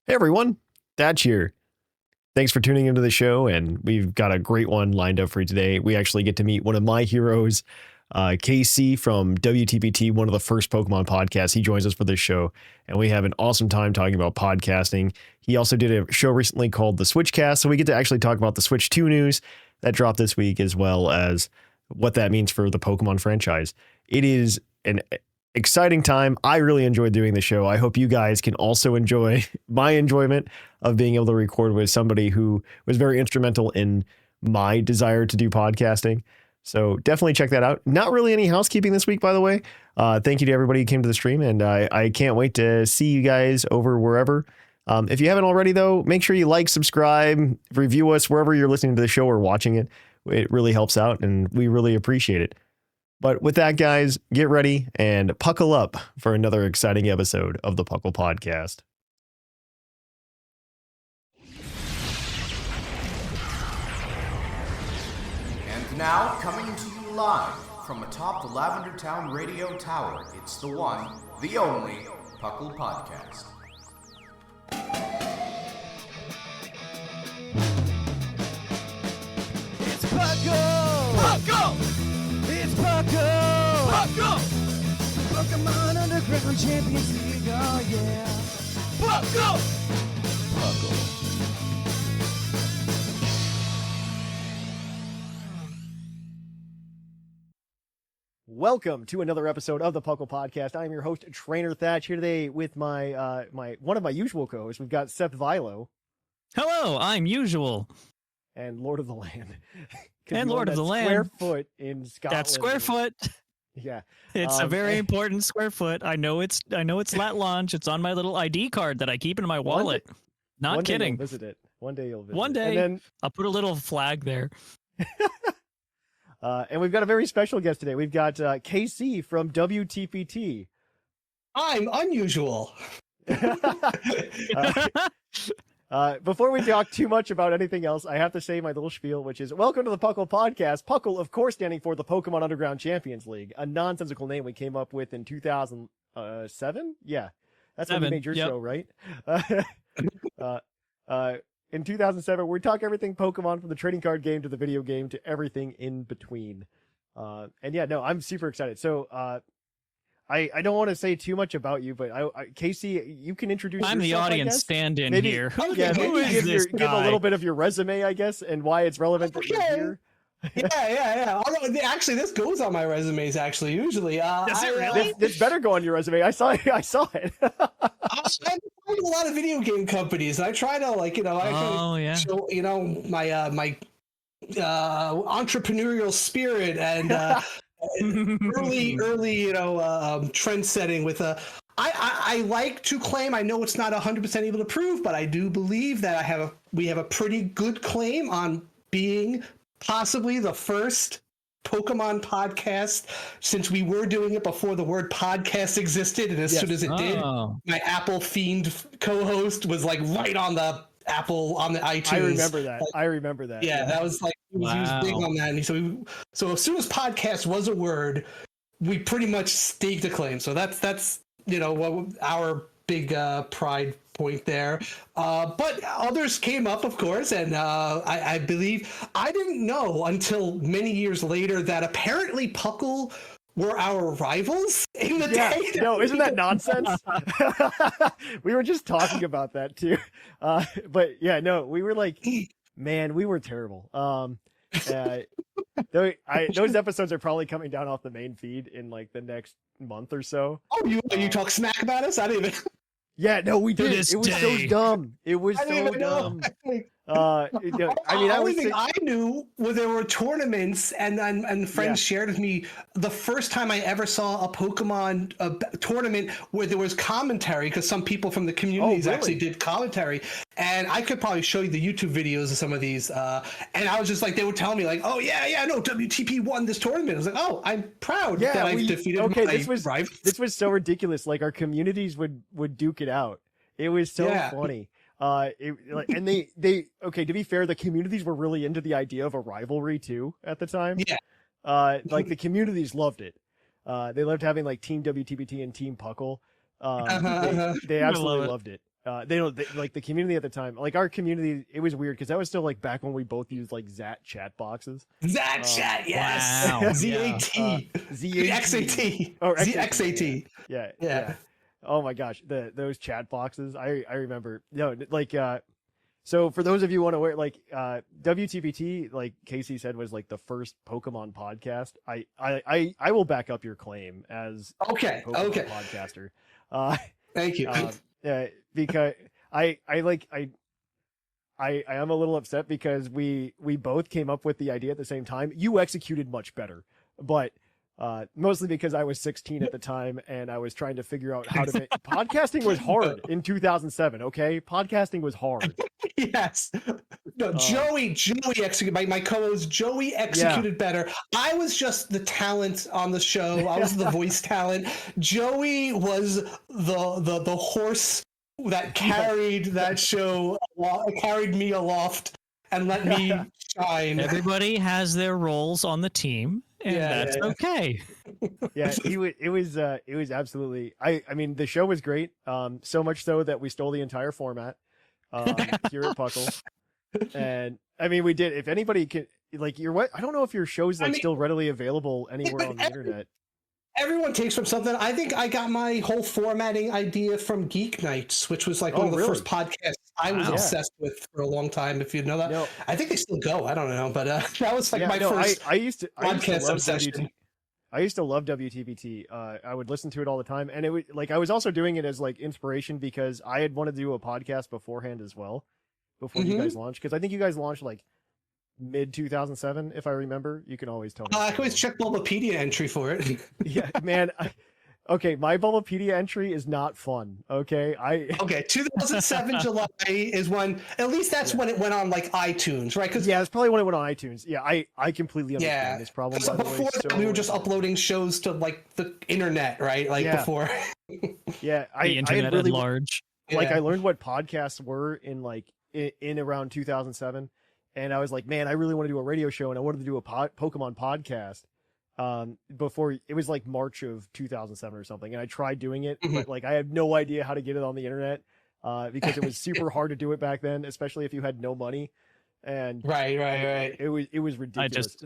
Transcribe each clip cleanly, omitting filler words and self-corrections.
Hey everyone, Thatch here. Thanks for tuning into the show, and we've got a great one lined up for you today. We actually get to meet one of my heroes, KC from WTPT, one of the first Pokemon podcasts. He joins us for this show, and we have an awesome time talking about podcasting. He also did a show recently called the Switchcast, so we get to actually talk about the Switch 2 news that dropped this week, as well as what that means for the Pokemon franchise. It is an exciting time. I really enjoyed doing the show. I hope you guys can also enjoy my enjoyment of being able to record with somebody who was very instrumental in my desire to do podcasting. So definitely check that out. Not really any housekeeping this week, by the way. Thank you to everybody who came to the stream, and I can't wait to see you guys over wherever. If you haven't already, though, make sure you like, subscribe, review us wherever you're listening to the show or watching it. It really helps out, and we really appreciate it. But with that, guys, get ready and puckle up for another exciting episode of the Puckle Podcast. And now, coming to you live from atop the Lavender Town Radio Tower, it's the one, the only, Puckle Podcast. It's Puckle! Puckle! It's Puckle! Puckle! Pokemon Underground Champions League, oh yeah! Puckle! Puckle. Welcome to another episode of the Puckle Podcast. I am your host, Trainer Thatch, here today with my one of my usual co-hosts. We've got Seth Vilo. Hello, I'm usual. And Lord of the Land. And Lord of the Land. Square foot in Scotland. That's square foot. Yeah. It's a very important square foot. I know it's lat launch. It's on my little ID card that I keep in my wallet. Not kidding. Visit it. One day you'll visit. One day. And then I'll put a little flag there. And we've got a very special guest today. We've got KC from WTPT. I'm unusual. Before we talk too much about anything else, I have to say my little spiel, which is welcome to the Puckle Podcast. Puckle, of course, standing for the Pokemon Underground Champions League, a nonsensical name we came up with in 2007. Yeah, that's when we made your show, right? In 2007, we talk everything Pokemon, from the trading card game to the video game to everything in between. And yeah, no, I'm super excited. So, I don't want to say too much about you, but Casey, you can introduce yourself. I'm the audience stand-in here. Maybe give a little bit of your resume, I guess, and why it's relevant that you're here. Yeah. Although, actually, this goes on my resumes. Actually, usually, does it really? This better go on your resume. I saw it. I a lot of video game companies. I try to show, my entrepreneurial spirit and early trend setting with I like to claim, I know it's not 100% able to prove, but I do believe that we have a pretty good claim on being possibly the first Pokemon podcast, since we were doing it before the word podcast existed, and as soon as it did, my Apple fiend co-host was like right on the Apple, on the iTunes. I remember that. Yeah, that was like, he was big on that. And so as soon as podcast was a word, we pretty much staked a claim. So that's what our big pride point there. But others came up, of course, and I believe, I didn't know until many years later that apparently Puckle were our rivals in the day. No, isn't that nonsense? We were just talking about that too. But yeah, no, we were like, man, we were terrible. Those episodes are probably coming down off the main feed in like the next month or so. Oh, you talk smack about us? I didn't even. Yeah, no, we did. It was so dumb. It was so dumb. I knew was there were tournaments, and friends shared with me the first time I ever saw a Pokemon tournament where there was commentary, because some people from the communities actually did commentary, and I could probably show you the YouTube videos of some of these, and I was just like, they would tell me like, oh yeah, no, WTP won this tournament. I was like, oh, I'm proud that I defeated my rival. This was so ridiculous. Like, our communities would duke it out. It was so funny. To be fair, the communities were really into the idea of a rivalry too at the time. Yeah. Like, the communities loved it. They loved having like Team WTPT and Team Puckle. They absolutely loved it. like the community at the time, like our community, it was weird because that was still like back when we both used like Zat chat boxes. Zat chat, yes. Wow. ZAT. ZXAT. Oh, ZXAT. Yeah. Oh my gosh, those chat boxes. I remember. No, like so for those of you unaware, like WTPT, like Casey said, was like the first Pokemon podcast. I will back up your claim as okay. Pokemon podcaster. Thank you. Yeah, because I am a little upset because we both came up with the idea at the same time. You executed much better, but mostly because I was 16 at the time and I was trying to figure out how to make podcasting was hard in 2007. Okay, podcasting was hard. Yes. No, Joey executed. My co-host Joey executed better. I was just the talent on the show. I was the voice talent. Joey was the horse that carried that show, carried me aloft and let me shine. Everybody has their roles on the team, and that's okay. Yeah, it was absolutely. I mean, the show was great. So much so that we stole the entire format here at Puckle. And I mean, we did. If anybody can, like, I don't know if your show's like still readily available anywhere on the internet. Everyone takes from something. I think I got my whole formatting idea from Geek Nights, which was like one of the first podcasts I was obsessed with for a long time. If you know that, I think they still go. I don't know, but that was like first. I used to podcast obsession. I used to love WTPT. I would listen to it all the time, and it was like I was also doing it as like inspiration because I had wanted to do a podcast beforehand as well, before you guys launched. Because I think you guys launched like mid 2007, if I remember. You can always tell me. I can always check Bulbapedia entry for it. Yeah, man. Okay, my Bulbapedia entry is not fun. Okay, 2007 July is when, at least that's when it went on like iTunes, right? Because it's probably when it went on iTunes. Yeah, I completely understand this problem. So before that, we were just uploading shows to like the internet, right? Like before. Yeah, the internet really, at large. Like I learned what podcasts were in around 2007, and I was like, man, I really want to do a radio show, and I wanted to do a Pokemon podcast. Before it was like March of 2007 or something, and I tried doing it, but like I had no idea how to get it on the internet, because it was super hard to do it back then, especially if you had no money. And right. It was ridiculous.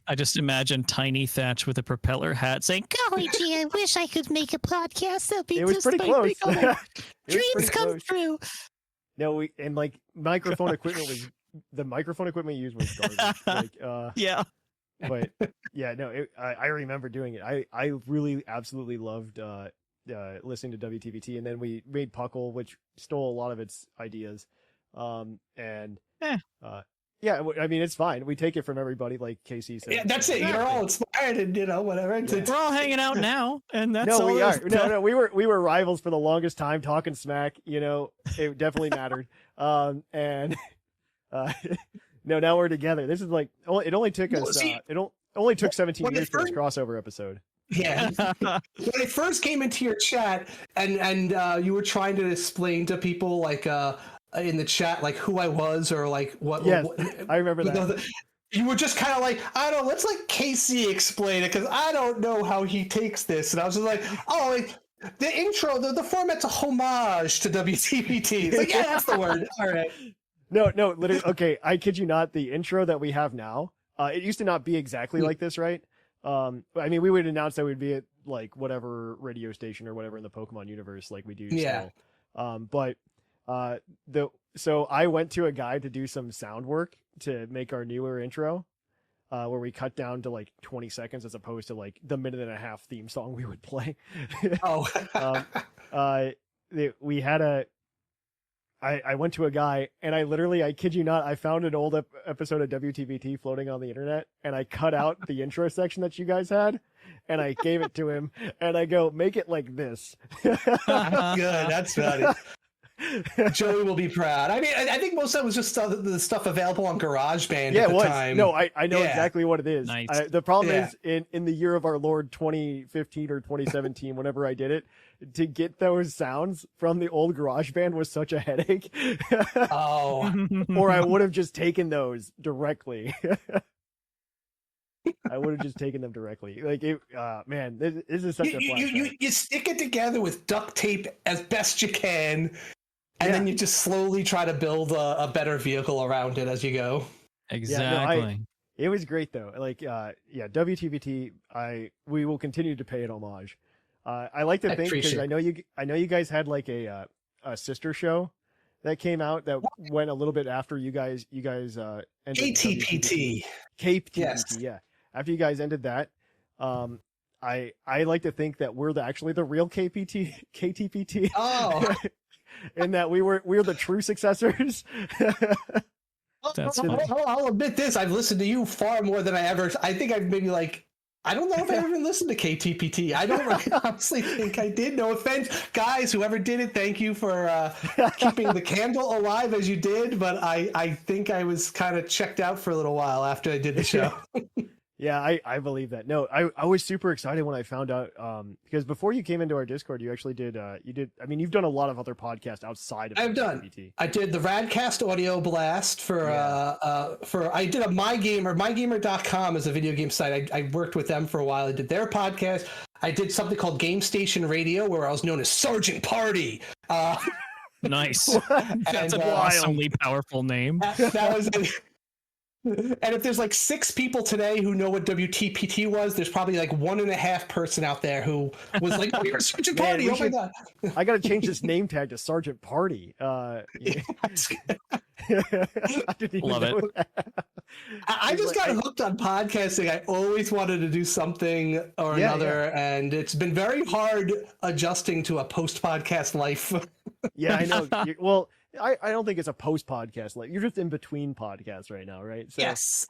I just imagine tiny Thatch with a propeller hat saying, "Golly gee, I wish I could make a podcast. That'd be it was pretty close. Dreams come true." No, like microphone equipment was the microphone equipment used was garbage. Like, yeah. But yeah, no, I remember doing it. I really absolutely loved listening to WTPT, and then we made Puckle, which stole a lot of its ideas. Yeah, I mean, it's fine. We take it from everybody, like Casey said. Yeah, that's it. You're all inspired, and whatever. We're all hanging out now, and that's all. No, we are. No, we were rivals for the longest time, talking smack. It definitely mattered. No, now we're together. This is like it only took us. It only took 17 years for this crossover episode. Yeah, when I first came into your chat, and you were trying to explain to people like in the chat like who I was or like what. Yes, I remember that. You were just kind of like, I don't know. Let's let Casey explain it because I don't know how he takes this, and I was just like, oh. The intro, the format's a homage to WTPT. It's like, yeah, that's the word. All right. No, literally. Okay, I kid you not. The intro that we have now, it used to not be exactly like this, right? I mean, we would announce that we'd be at like whatever radio station or whatever in the Pokemon universe, like we do. Yeah. Still. So I went to a guy to do some sound work to make our newer intro, where we cut down to like 20 seconds as opposed to like the minute and a half theme song we would play. Oh. We had I went to a guy and I kid you not, I found an old episode of WTPT floating on the internet and I cut out the intro section that you guys had and I gave it to him and I go, make it like this. Good. That's funny. Joey will be proud. I mean, I think most of it was just the stuff available on GarageBand at the time. No, I know exactly what it is. Nice. The problem is in the year of our Lord 2015 or 2017, whenever I did it, to get those sounds from the old GarageBand was such a headache. Oh. Or I would have just taken those directly. I would have just taken them directly. Like, man, this is such a flashback. You stick it together with duct tape as best you can. And then you just slowly try to build a better vehicle around it as you go. Exactly. It was great though. Like, WTPT. We will continue to pay it homage. I like to think because I know you guys had like a sister show that came out that went a little bit after you guys ended KTPT. KTPT, Yes. yeah. After you guys ended that, I like to think that we're actually the real KTPT. Oh. And that we're the true successors. That's funny. I'll admit this. I've listened to you far more than I think I've maybe I don't know if I ever listened to KTPT. I don't honestly think I did. No offense. Guys, whoever did it, thank you for keeping the candle alive as you did. But I think I was kind of checked out for a little while after I did the show. Yeah, I believe that. No, I was super excited when I found out because before you came into our Discord, you actually did you've done a lot of other podcasts outside of KTPT. I did the Radcast audio blast for I did a mygamer.com is a video game site. I worked with them for a while. I did their podcast. I did something called Game Station Radio where I was known as Sergeant Party. Nice. That's an a awesomely powerful name. That was And if there's 6 people today who know what WTPT was, there's probably 1.5 person out there who was like, "Oh, you're Sergeant Party! Oh my god!" I got to change this name tag to Sergeant Party. I didn't even Love know it. that. I just got hooked on podcasting. I always wanted to do something or another, and it's been very hard adjusting to a post-podcast life. Yeah, I know. Well, I don't think it's a post-podcast. You're just in between podcasts right now, right? So yes,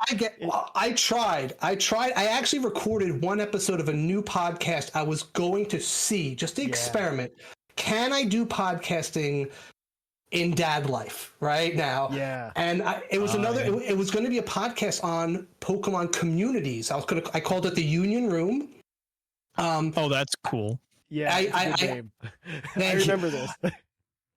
I tried. I actually recorded one episode of a new podcast I was going to see, just to experiment. Can I do podcasting in dad life right now? Yeah. And it was it was going to be a podcast on Pokemon communities. I called it the Union Room. Oh, that's cool. Yeah, it's a good name. I remember this.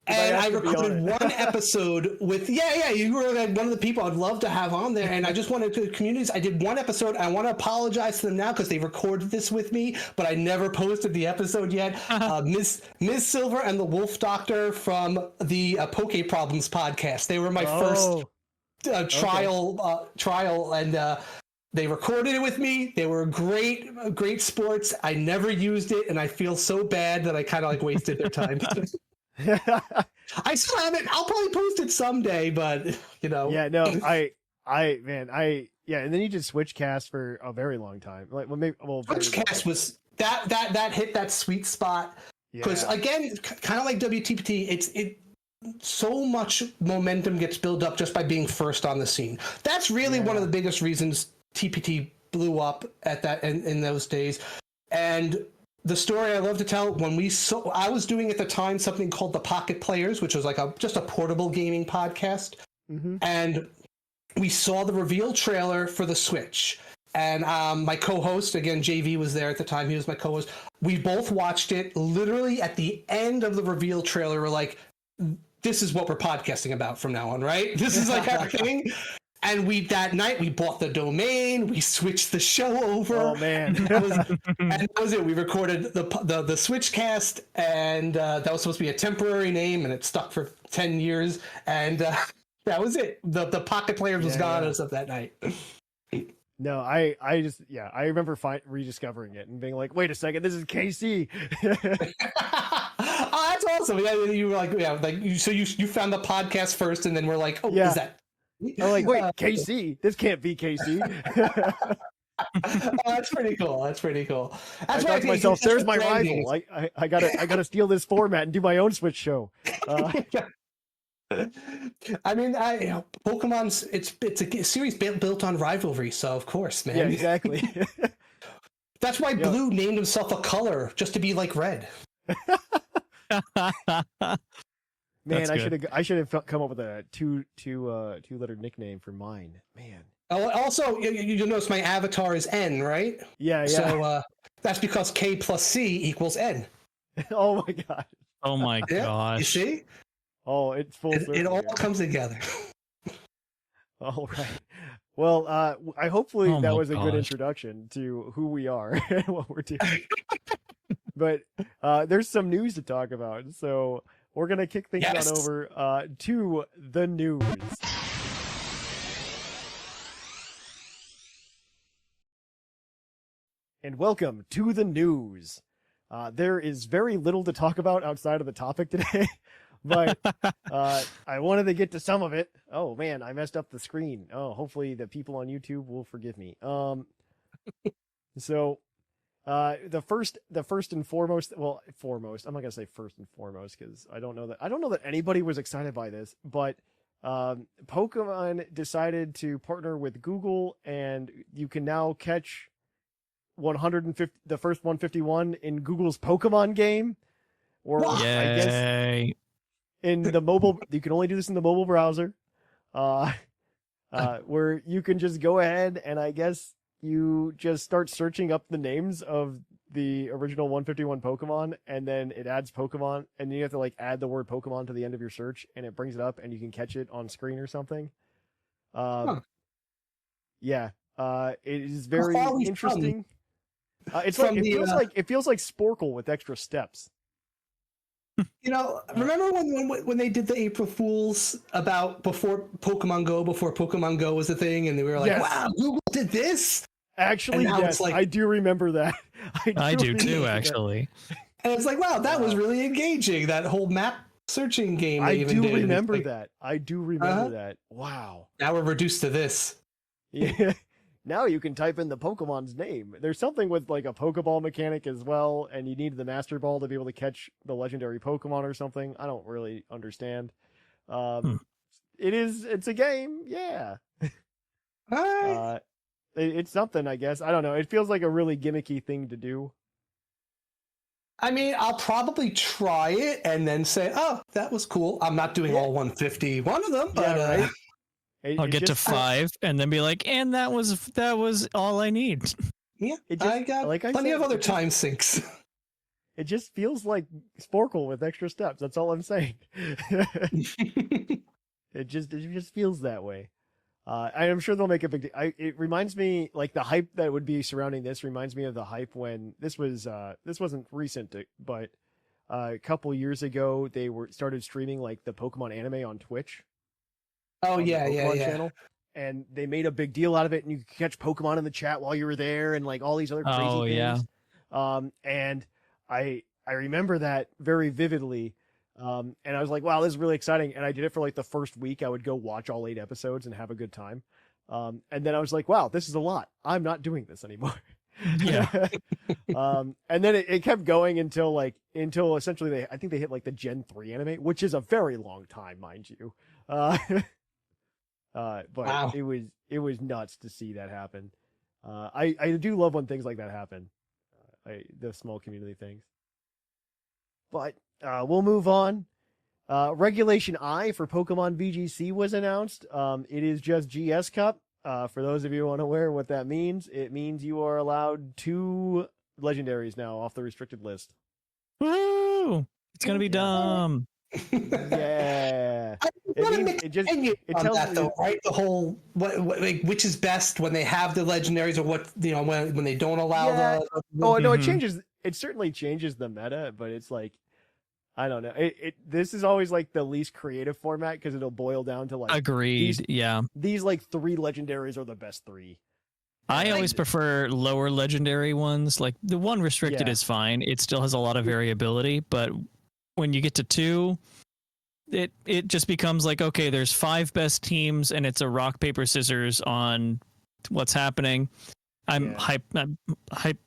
And I recorded one episode with you were one of the people I'd love to have on there, and I just wanted to communities. I did one episode. I want to apologize to them now because they recorded this with me, but I never posted the episode yet. Ms. Silver and the Wolf Doctor from the Poke Problems podcast. They were my first trial, and they recorded it with me. They were great sports. I never used it, and I feel so bad that I kind of wasted their time. I still have it. I'll probably post it someday, but Yeah, no, and then you did Switchcast for a very long time. Switchcast was that hit that sweet spot because again, kind of like WTPT, so much momentum gets built up just by being first on the scene. That's really one of the biggest reasons TPT blew up at that in those days. And the story I love to tell, I was doing at the time something called the Pocket Players, which was just a portable gaming podcast. Mm-hmm. And we saw the reveal trailer for the Switch. And my co-host, again, JV was there at the time. He was my co-host. We both watched it. Literally at the end of the reveal trailer, we're like, this is what we're podcasting about from now on, right? This is our thing. And that night we bought the domain, we switched the show over. Oh man. That was it. We recorded the Switchcast, and that was supposed to be a temporary name, and it stuck for 10 years. And that was it. The Pocket Players was gone as of that night. No, I remember rediscovering it and being like, wait a second, this is KC. Oh, that's awesome. Yeah, you were so you found the podcast first, and then we're like, oh, is that? I'm like, wait, KC? This can't be KC. Oh, that's pretty cool. That's cool. I thought to myself, there's my rival. I gotta steal this format and do my own Switch show. I mean, Pokemon's it's a series built on rivalry, so of course, man. Yeah, exactly. That's why Blue named himself a color, just to be like red. Man, I should have come up with a two letter nickname for mine. Man. Also, you'll notice my avatar is N, right? Yeah. So that's because K plus C equals N. Oh my god. Oh my gosh. You see? Oh, it's full circle. It all comes together. All right. Well, I hopefully that was a good introduction to who we are and what we're doing. But there's some news to talk about. So we're gonna kick things on over to the news. And welcome to the news. There is very little to talk about outside of the topic today, but I wanted to get to some of it. Oh man, I messed up the screen. Oh, hopefully the people on YouTube will forgive me. So the first and foremost, I'm not gonna say first and foremost because I don't know that anybody was excited by this, but Pokemon decided to partner with Google, and you can now catch 150, the first 151 in Google's Pokemon game, or I guess in the mobile. You can only do this in the mobile browser, where you can just go ahead and I guess you just start searching up the names of the original 151 Pokemon, and then it adds Pokemon, and then you have to like add the word Pokemon to the end of your search, and it brings it up, and you can catch it on screen or something. Yeah, it is very interesting. It's like it feels like Sporkle with extra steps. You know, remember when they did the April Fools before Pokemon Go was a thing, and they were like, "Wow, Google did this." Actually, yes, I do remember that. I do too, actually. And it's like, wow, that was really engaging. That whole map searching game. I do remember that. I do remember that. Wow. Now we're reduced to this. Yeah. Now you can type in the Pokemon's name. There's something with like a Pokeball mechanic as well, and you need the Master Ball to be able to catch the legendary Pokemon or something. I don't really understand. It's a game, yeah. It's something, I guess. I don't know. It feels like a really gimmicky thing to do. I mean, I'll probably try it and then say, "Oh, that was cool." I'm not doing all 151 of them, but right. I'll get to 5 and then be like, and that was all I need. Yeah, I got plenty of other time sinks. It just feels like Sporkle with extra steps. That's all I'm saying. It just feels that way. I'm sure they'll make a big deal. It reminds me, like the hype that would be surrounding this reminds me of the hype when this wasn't recent, but a couple years ago they started streaming like the Pokemon anime on Twitch. Oh yeah, channel, and they made a big deal out of it, and you could catch Pokemon in the chat while you were there, and like all these other crazy things. And I remember that very vividly, and I was like, wow, this is really exciting. And I did it for like the first week. I would go watch all 8 episodes and have a good time. And then I was like, wow, this is a lot. I'm not doing this anymore. Yeah. And then it kept going until essentially I think they hit like the Gen 3 anime, which is a very long time, mind you. But wow. it was nuts to see that happen. I do love when things like that happen. The small community things. But we'll move on. Regulation I for Pokemon VGC was announced. It is just GS Cup. For those of you unaware what that means, it means you are allowed 2 legendaries now off the restricted list. Woo! It's gonna be dumb. Yeah. It tells you though, right? The whole which is best when they have the legendaries, or what when they don't allow the. Oh no, it changes. It certainly changes the meta, but it's like I don't know. This is always like the least creative format because it'll boil down to like agreed. These like 3 legendaries are the best 3. I always prefer lower legendary ones. Like the 1 restricted is fine. It still has a lot of variability, but when you get to 2, it just becomes like, okay, there's 5 best teams and it's a rock, paper, scissors on what's happening. I'm hype.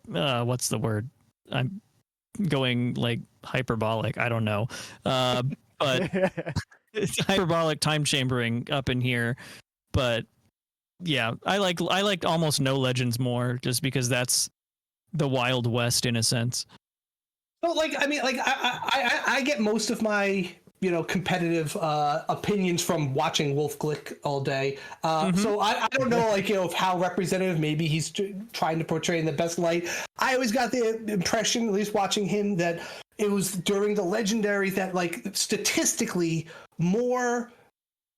What's the word? I'm going like hyperbolic. I don't know. But it's hyperbolic time chambering up in here. But yeah, I like almost no legends more just because that's the Wild West in a sense. Well, I get most of my competitive opinions from watching Wolf Glick all day. So I don't know how representative. Maybe he's trying to portray in the best light. I always got the impression, at least watching him, that it was during the legendary that statistically more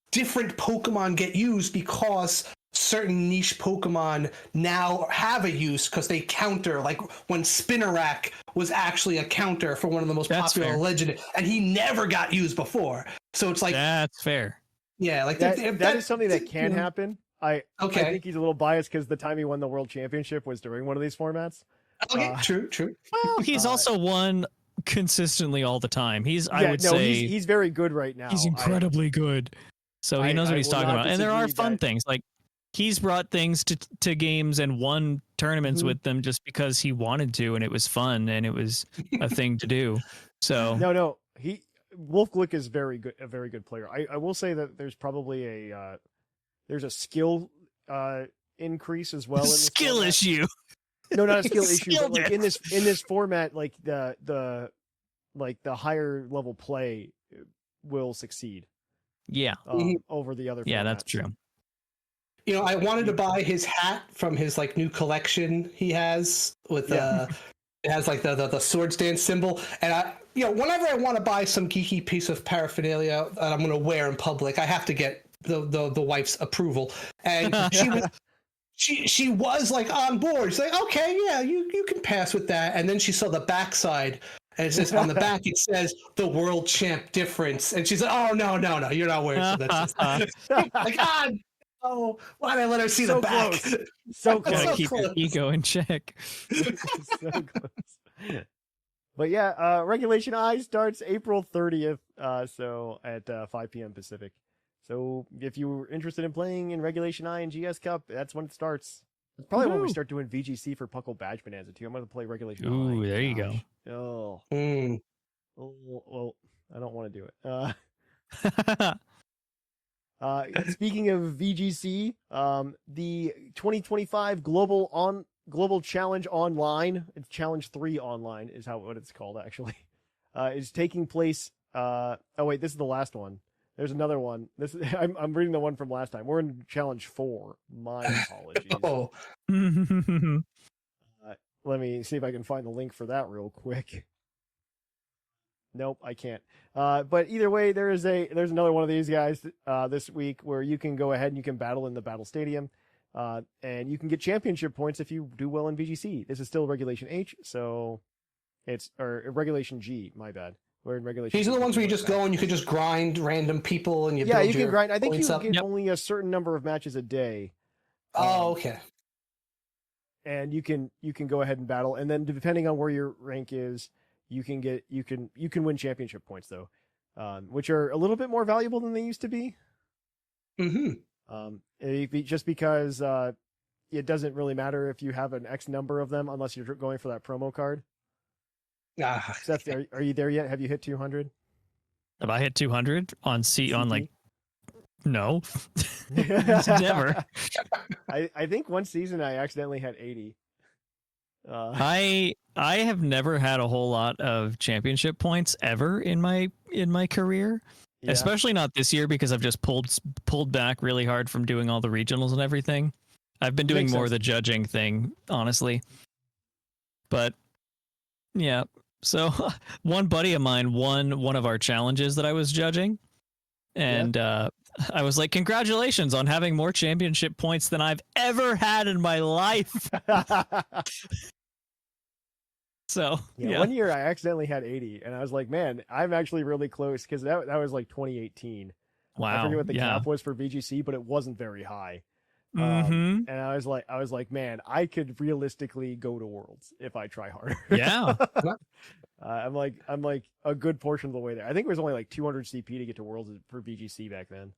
different Pokemon get used because certain niche Pokemon now have a use because they counter, like when Spinarak was actually a counter for one of the most That's popular fair. legend, and he never got used before. So it's like, That's fair. yeah, like That is something that can happen. I Okay. think he's a little biased because the time he won the world championship was during one of these formats. Okay, true. Well, he's also won consistently all the time. I would say he's very good right now. he's incredibly good. So he knows what he's talking about. And there are fun things. Like he's brought things to games and won tournaments with them just because he wanted to, and it was fun and it was a thing to do. So no, Wolf Glick is a very good player. I will say that there's probably there's a skill increase as well. In this skill format. issue. No, not a skill issue, but like in this format, like the higher level play will succeed. Yeah. Over the other. Yeah, formats. that's true. You know, I wanted to buy his hat from his like new collection he has with it has like the sword stance symbol, and whenever I want to buy some geeky piece of paraphernalia that I'm going to wear in public, I have to get the wife's approval, and she was like on board. She's like, okay, yeah, you can pass with that, and then she saw the backside. And it says on the back, it says the world champ difference. And she's like, oh, no, you're not wearing so that's like, God, oh, why did I let her see the back? Close. So close. Gotta keep your ego in check. So close. But yeah, Regulation I starts April 30th, so at 5 p.m. Pacific. So if you're interested in playing in Regulation I and GS Cup, that's when it starts. It's probably when we start doing VGC for Puckle Badge Bonanza too. I'm going to play Regulation I. Ooh, there you go. Oh. Well, I don't want to do it. Speaking of VGC, the 2025 Global Challenge Online, it's Challenge 3 Online is what it's called actually, is taking place. Oh wait, this is the last one. There's another one. I'm reading the one from last time. We're in Challenge 4. My apologies. Oh. Let me see if I can find the link for that real quick. Nope, I can't. But either way, there's another one of these guys this week where you can go ahead and you can battle in the Battle Stadium, and you can get championship points if you do well in VGC. This is still Regulation H, so or Regulation G. My bad. We're in Regulation. These are the ones where you just go and you can just grind random people and you build you can grind. I think you up. get only a certain number of matches a day. Oh, okay. And you can go ahead and battle, and then depending on where your rank is, you can win championship points though, which are a little bit more valuable than they used to be. Just because it doesn't really matter if you have an X number of them unless you're going for that promo card. Seth, are you there yet? Have you hit 200? Have I hit 200 on on like? No, never. I think one season I accidentally had 80. I have never had a whole lot of championship points ever in my career, especially not this year because I've just pulled back really hard from doing all the regionals and everything. I've been doing more of the judging thing, honestly. But yeah, so one buddy of mine won one of our challenges that I was judging, and I was like, congratulations on having more championship points than I've ever had in my life. So one year I accidentally had 80, and I was like, man, I'm actually really close because that was like 2018. Wow. I forget what the cap was for VGC, but it wasn't very high. Mm-hmm. And I was like, man, I could realistically go to Worlds if I try harder. Yeah. I'm like a good portion of the way there. I think it was only like 200 CP to get to Worlds for VGC back then.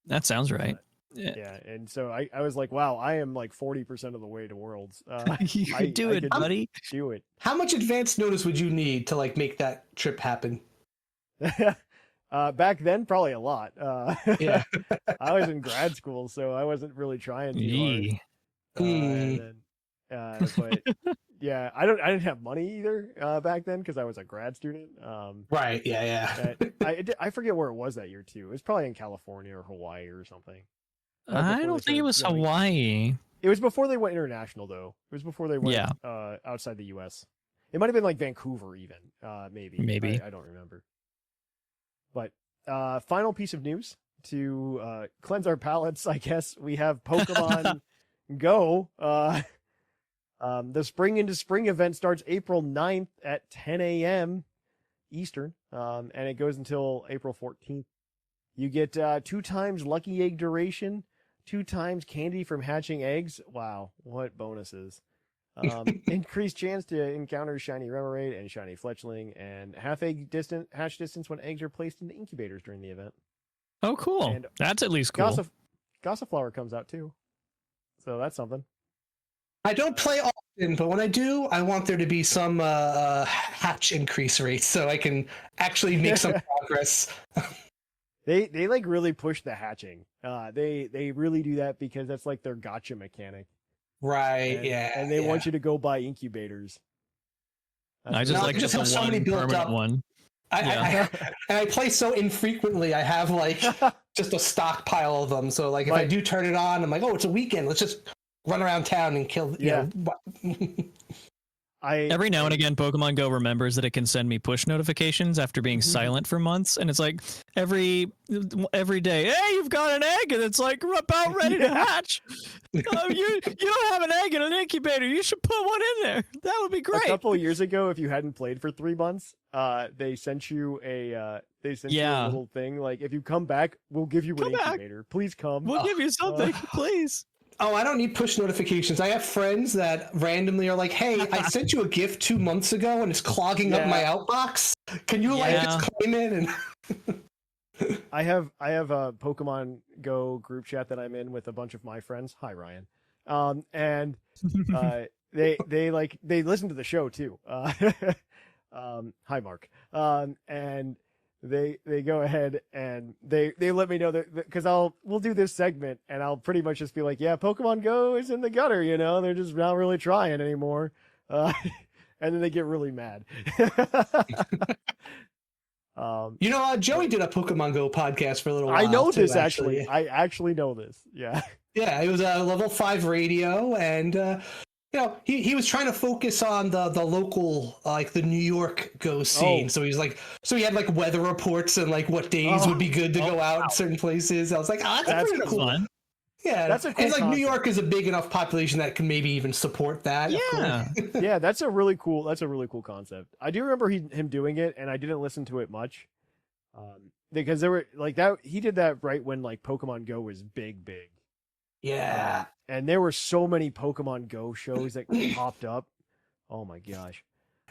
That sounds right. Yeah, and so I was like, wow, I am like 40% of the way to Worlds. You could do it, buddy. Do it. How much advance notice would you need to like make that trip happen? Back then, probably a lot. Yeah, I was in grad school, so I wasn't really trying too hard. But yeah, I didn't have money either back then because I was a grad student. Right. Yeah. I forget where it was that year too. It was probably in California or Hawaii or something. I don't think it was Hawaii. It was before they went international, though. It was before they went outside the U.S. It might have been like Vancouver, even. Maybe. I don't remember. But final piece of news to cleanse our palates, I guess, we have Pokemon Go. The Spring into Spring event starts April 9th at 10 a.m. Eastern, and it goes until April 14th. You get 2 times Lucky Egg duration, 2 times candy from hatching eggs. Wow, what bonuses. Increased chance to encounter shiny Remoraid and shiny Fletchling, and hatch distance when eggs are placed into incubators during the event. Oh, cool. And that's at least cool. Gossiflower comes out too. So that's something. I don't play often, but when I do, I want there to be some hatch increase rate so I can actually make some progress. They like really push the hatching. They really do that because that's like their gotcha mechanic. Right. And they want you to go buy incubators. I just have so many built up. One. I play so infrequently. I have like just a stockpile of them. So like if I do turn it on, I'm like, oh, it's a weekend. Let's just run around town and kill. You know. Every now and again, Pokemon Go remembers that it can send me push notifications after being silent for months, and it's like every day, hey, you've got an egg, and it's like about ready to hatch. You don't have an egg in an incubator. You should put one in there. That would be great. A couple of years ago, if you hadn't played for 3 months, they sent you a little thing like, if you come back, we'll give you an incubator. Please come. We'll give you something, please. Oh, I don't need push notifications. I have friends that randomly are like, hey, I sent you a gift 2 months ago and it's clogging up my outbox. Can you like just claim it? And I have a Pokemon Go group chat that I'm in with a bunch of my friends. Hi, Ryan. And they listen to the show too. Hi, Mark. And they go ahead and they let me know that, because we'll do this segment and I'll pretty much just be like, yeah, Pokemon Go is in the gutter, you know, they're just not really trying anymore. And then they get really mad. Joey did a Pokemon Go podcast for a little while. I know this actually. I actually know this. Yeah. Yeah, it was a level 5 radio, and he was trying to focus on the local, like the New York Go scene. So he had like weather reports and like what days would be good to go out in certain places. I was like, that's pretty cool. Fun. Yeah, that's a cool. It's like New York is a big enough population that can maybe even support that. Yeah, yeah, that's a really cool concept. I do remember him doing it, and I didn't listen to it much, because there were like that. He did that right when like Pokemon Go was big. Yeah. And there were so many Pokemon Go shows that popped up. Oh my gosh.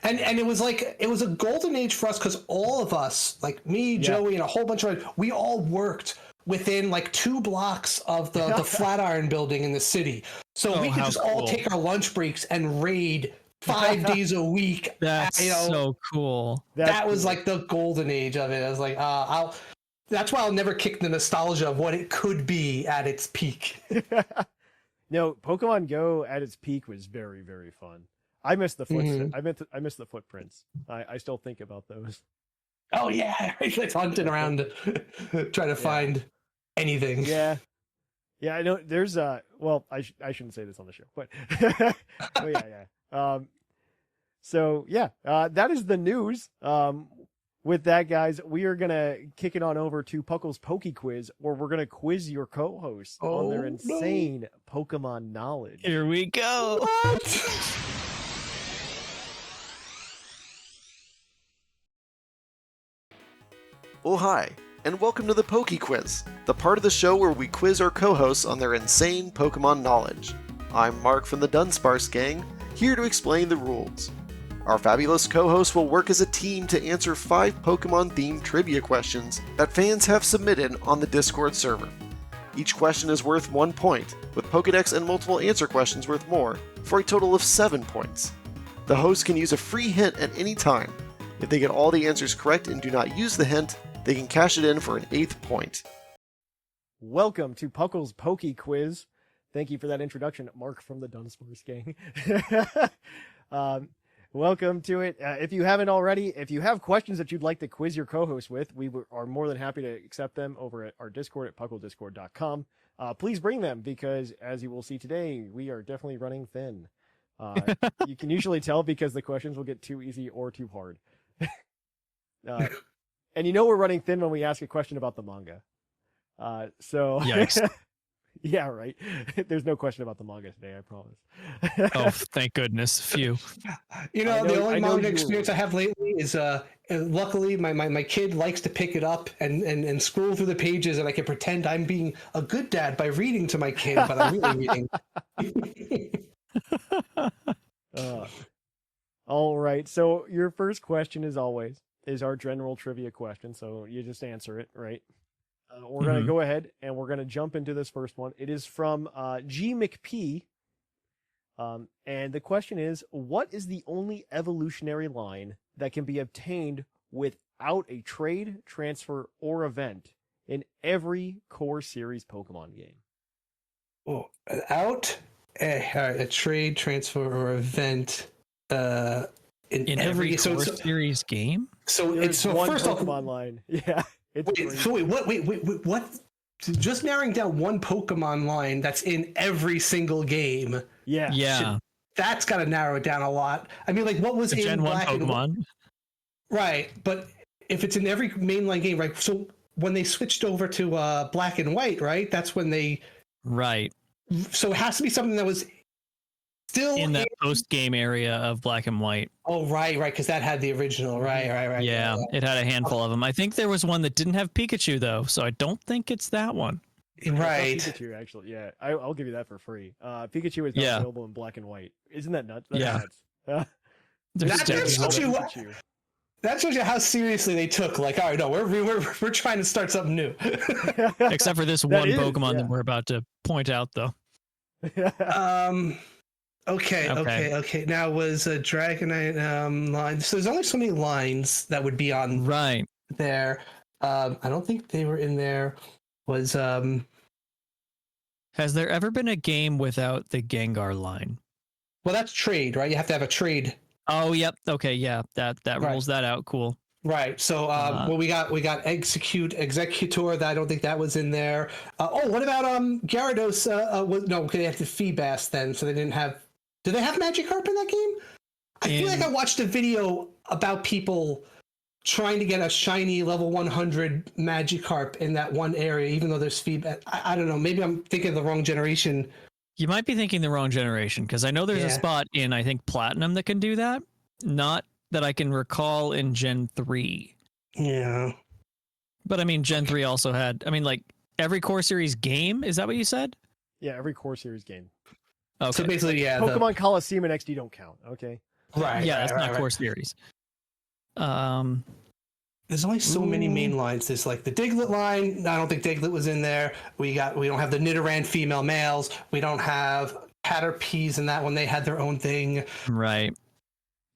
And it was a golden age for us because all of us, like me, Joey, and a whole bunch of, we all worked within like 2 blocks of the Flatiron building in the city. So we could just all take our lunch breaks and raid 5 days a week. That's so cool. That was like the golden age of it. I was like, that's why I'll never kick the nostalgia of what it could be at its peak. No, Pokemon Go at its peak was very, very fun. I miss the I miss the footprints. I still think about those. Oh yeah, it's hunting around, trying to find anything. Yeah, I know. There's well, I shouldn't say this on the show, but that is the news. With that, guys, we are going to kick it on over to Puckle's Pokequiz, where we're going to quiz your co-hosts on their insane Pokemon knowledge. Here we go. What? Well, hi, and welcome to the Pokequiz, the part of the show where we quiz our co-hosts on their insane Pokemon knowledge. I'm Mark from the Dunsparce gang, here to explain the rules. Our fabulous co-hosts will work as a team to answer 5 Pokemon-themed trivia questions that fans have submitted on the Discord server. Each question is worth 1 point, with Pokedex and multiple answer questions worth more, for a total of 7 points. The host can use a free hint at any time. If they get all the answers correct and do not use the hint, they can cash it in for an 8th point. Welcome to Puckle's Pokequiz. Thank you for that introduction, Mark from the Dunsparce gang. Welcome to it. If you haven't already, if you have questions that you'd like to quiz your co-host with, we are more than happy to accept them over at our Discord at pucklediscord.com. Please bring them because, as you will see today, we are definitely running thin. You can usually tell because the questions will get too easy or too hard. And we're running thin when we ask a question about the manga. So Yikes. yeah, right. There's no question about the manga today, I promise. Oh, thank goodness. Phew. You know, I know- the I only know manga you were- experience I have lately is luckily my kid likes to pick it up and scroll through the pages, and I can pretend I'm being a good dad by reading to my kid, but I'm really reading. All right. So your first question, as always, is our general trivia question. So you just answer it, right? We're going to go ahead and we're going to jump into this first one. It is from G. McP. And the question is, what is the only evolutionary line that can be obtained without a trade, transfer, or event in every core series Pokemon game? Oh, out a trade, transfer, or event In every core series game? So There's it's so one first Pokemon off, line. Yeah. It's wait, crazy. so what? So just narrowing down one Pokemon line that's in every single game. Yeah. Yeah. That's got to narrow it down a lot. I mean, like what was The in Gen 1 Black and White? Pokemon. Right, but if it's in every mainline game, right? So when they switched over to Black and White, right? That's when they. Right. So it has to be something that was still In that post game area of Black and White. Oh, right, because that had the original. Right. Yeah, it had a handful of them. I think there was one that didn't have Pikachu, though, so I don't think it's that one. Right. Pikachu, actually. Yeah. I'll give you that for free. Pikachu is not Yeah. available in Black and White. Isn't that nuts? That's Yeah. nuts. There's That definitely- shows you Pikachu. that shows you how seriously they took. Like, all right, no, we're trying to start something new. Except for this That one is, Pokemon yeah. that we're about to point out, though. Okay. Now was a Dragonite line. So there's only so many lines that would be on Right. there. I don't think they were in there. Was Has there ever been a game without the Gengar line? well, that's trade, right? You have to have a trade. Oh, yep. Okay, yeah. That Right. rules that out. Cool. Right. So, well, we got Executor. That I don't think that was in there. What about Gyarados? No, they have the Feebas then, so they didn't have. Do they have Magikarp in that game? I feel like I watched a video about people trying to get a shiny level 100 Magikarp in that one area, even though there's Feebas. I don't know. Maybe I'm thinking of the wrong generation. You might be thinking the wrong generation, because I know there's a spot in, I think, Platinum that can do that. Not that I can recall in Gen 3. Yeah. But I mean, Gen 3 also had, I mean, like, every core series game? Is that what you said? Yeah, every core series game. Okay. So basically, yeah. Pokemon Coloseum and XD don't count. Okay. Right. Yeah, right, that's right, not right. core series. There's only so many main lines. There's like the Diglett line. I don't think Diglett was in there. We don't have the Nidoran female males. We don't have Caterpies in that one. They had their own thing. Right.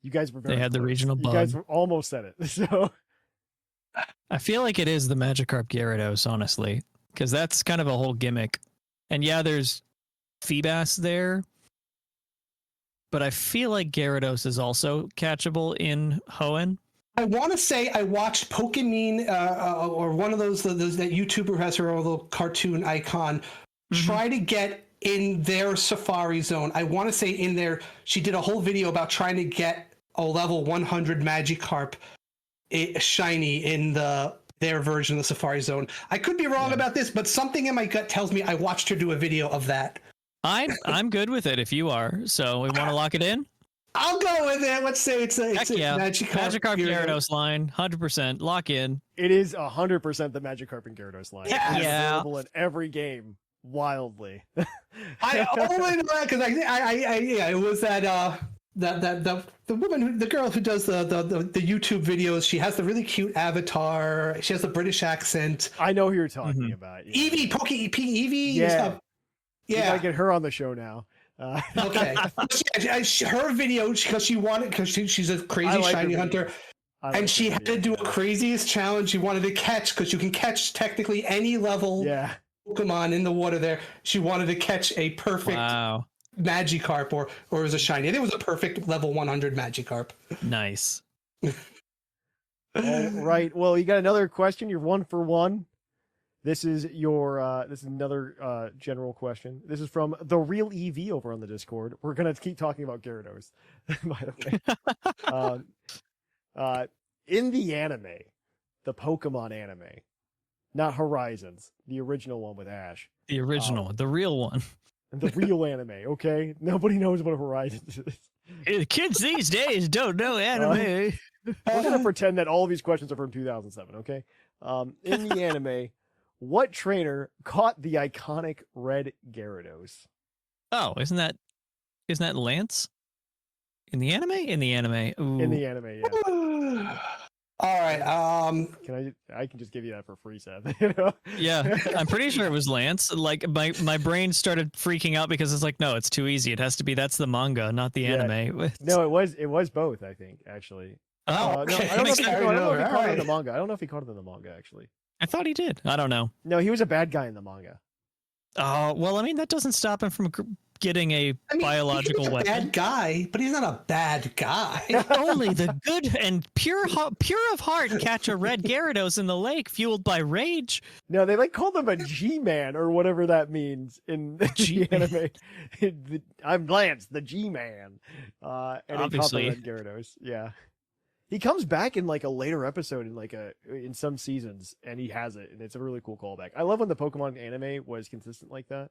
You guys were very They had the close. regional You guys bug. almost said it. So I feel like it is the Magikarp Gyarados, honestly, because that's kind of a whole gimmick. And yeah, there's Feebas there, but I feel like Gyarados is also catchable in Hoenn. I want to say I watched Pokemon or one of those that YouTuber who has her own little cartoon icon try to get in their Safari Zone. I want to say in there she did a whole video about trying to get a level 100 Magikarp shiny in their version of the Safari Zone. I could be wrong about this, but something in my gut tells me I watched her do a video of that. I'm good with it if you are. So we want to lock it in? I'll go with it. Let's say it's a Magikarp Gyarados line, 100%. Lock in. it is 100% the Magikarp and Gyarados line. Yeah. It is Yeah. available in every game. Wildly. I only know that because it was that the woman, the girl who does the YouTube videos. She has the really cute avatar. She has the British accent. I know who you're talking about. Yeah. Evie, Evie. Yeah. Yeah. We gotta get her on the show now. Okay. Her video because she's a crazy I like her shiny video. hunter. I like And she her had to video, do a yeah. craziest challenge. She wanted to catch because you can catch technically any level Yeah. Pokemon in the water there. She wanted to catch a perfect Wow. Magikarp or it was a shiny. I think it was a perfect level 100 Magikarp. Nice. All right. Well, you got another question. You're 1 for 1. This is another general question. This is from the real EV over on the Discord. We're gonna keep talking about Gyarados, by the way. In the anime, the Pokemon anime, Not Horizons, the original one with Ash. The original, the real one. The real anime, okay? Nobody knows what Horizons is. Kids these days don't know anime. We're going to pretend that all of these questions are from 2007, okay? In the anime, what trainer caught the iconic red Gyarados? Oh, isn't that Lance? In the anime? In the anime. Ooh. In the anime, yeah. All right. I can just give you that for free, Seth. You know? Yeah, I'm pretty sure it was Lance. Like my brain started freaking out because it's like, no, it's too easy. It has to be that's the manga, not the anime. No, it was both, I think, actually. Oh, No, I don't know if he caught it in the manga. I don't know if he caught it in the manga, actually. I thought he did. I don't know. No, he was a bad guy in the manga. Oh, well, I mean, that doesn't stop him from getting a biological he's a weapon. bad guy, but he's not a bad guy. Only the good and pure of heart catch a red Gyarados in the lake, fueled by rage. No, they called him a G-Man or whatever that means in the anime. I'm Lance, the G-Man. And obviously, he caught the red Gyarados. Yeah. He comes back in a later episode in some seasons, and he has it, and it's a really cool callback. I love when the Pokemon anime was consistent like that.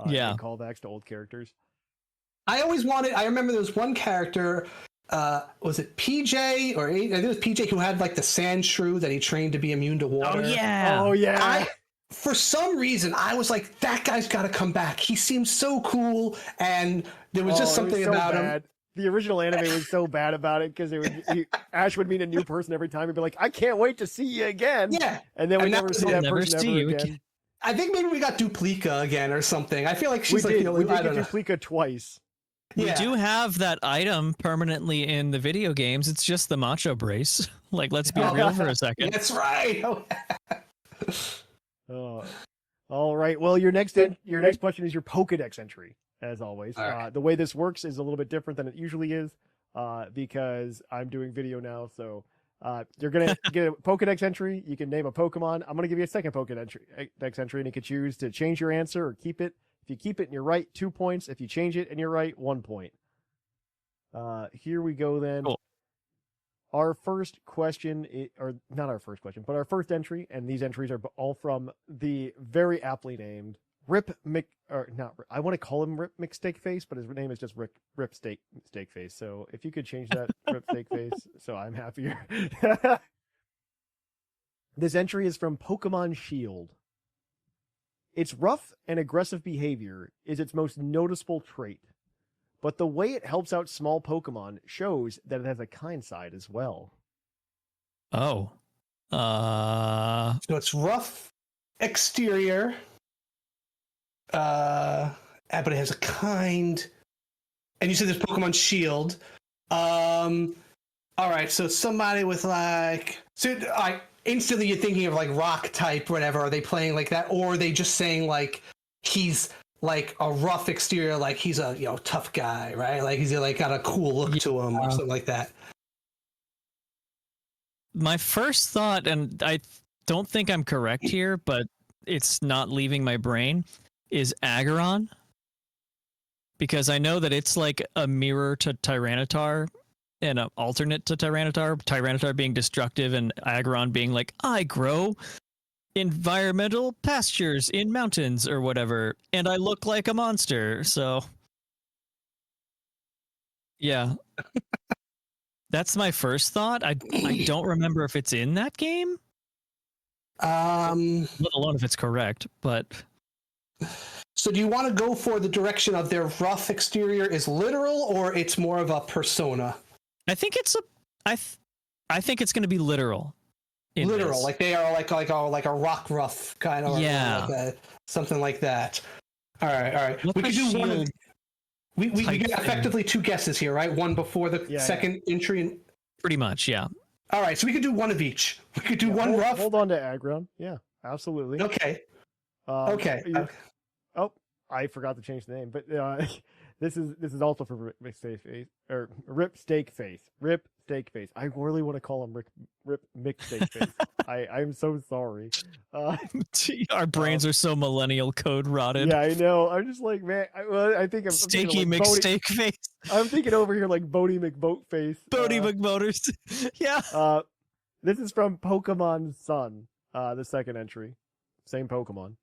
Yeah, callbacks to old characters. I remember there was one character, was it PJ or I think it was PJ who had the sand shrew that he trained to be immune to water. Oh yeah. For some reason, I was like, that guy's got to come back. He seems so cool, and there was just something about him. The original anime was so bad about it because Ash would meet a new person every time. He'd be like, "I can't wait to see you again." Yeah, and then we never see that person ever again. I think maybe we got Duplica again or something. I feel like she's we like did. the only. We did get Duplica twice. We do have that item permanently in the video games. It's just the macho brace. Let's be real for a second. That's right. All right. Well, your next question is your Pokedex entry, as always. Right. The way this works is a little bit different than it usually is, because I'm doing video now. So you're gonna get a Pokedex entry. You can name a Pokemon. I'm gonna give you a second Pokedex entry, and you can choose to change your answer or keep it. If you keep it and you're right, 2 points. If you change it and you're right, 1 point. Here we go then. Cool. Our first question, or not our first question, but our first entry, and these entries are all from the very aptly named I want to call him Rip McSteakface, but his name is just Rip Steakface. So if you could change that, Rip Steakface, so I'm happier. This entry is from Pokemon Shield. Its rough and aggressive behavior is its most noticeable trait, but the way it helps out small Pokemon shows that it has a kind side as well. Oh. So it's rough exterior, but it has a kind. And you said there's Pokemon Shield. All right, so somebody with instantly you're thinking of rock type, whatever. Are they playing like that, or are they just saying he's a rough exterior, he's a tough guy, right? He's got a cool look to him or something like that. My first thought, and I don't think I'm correct here, but it's not leaving my brain, is Aggron. Because I know that it's a mirror to Tyranitar and an alternate to Tyranitar. Tyranitar being destructive and Aggron being I grow environmental pastures in mountains or whatever, and I look like a monster. So yeah. That's my first thought. I don't remember if it's in that game. Let alone if it's correct, but so do you want to go for the direction of their rough exterior is literal, or it's more of a persona? I think it's I think it's going to be literal. Literal, they are like a rock rough kind of, something like that. All right. We could do one. We get effectively 2 guesses here, right? One before the second entry, and pretty much, yeah. All right, so we could do one of each. We could do one rough. Hold on to Aggron. Yeah, absolutely. Okay. Okay. Oh, I forgot to change the name, but this is also for Rip Steakface or Rip Steakface. Rip Steakface. I really want to call him Rip McSteakface. I'm so sorry. Our brains are so millennial code rotted. Yeah, I know. I'm just man. I think I'm Steaky McSteakface. I'm thinking over here Bodie McBoatface. Bodie McBoaters. Yeah. This is from Pokemon Sun. the second entry. Same Pokemon.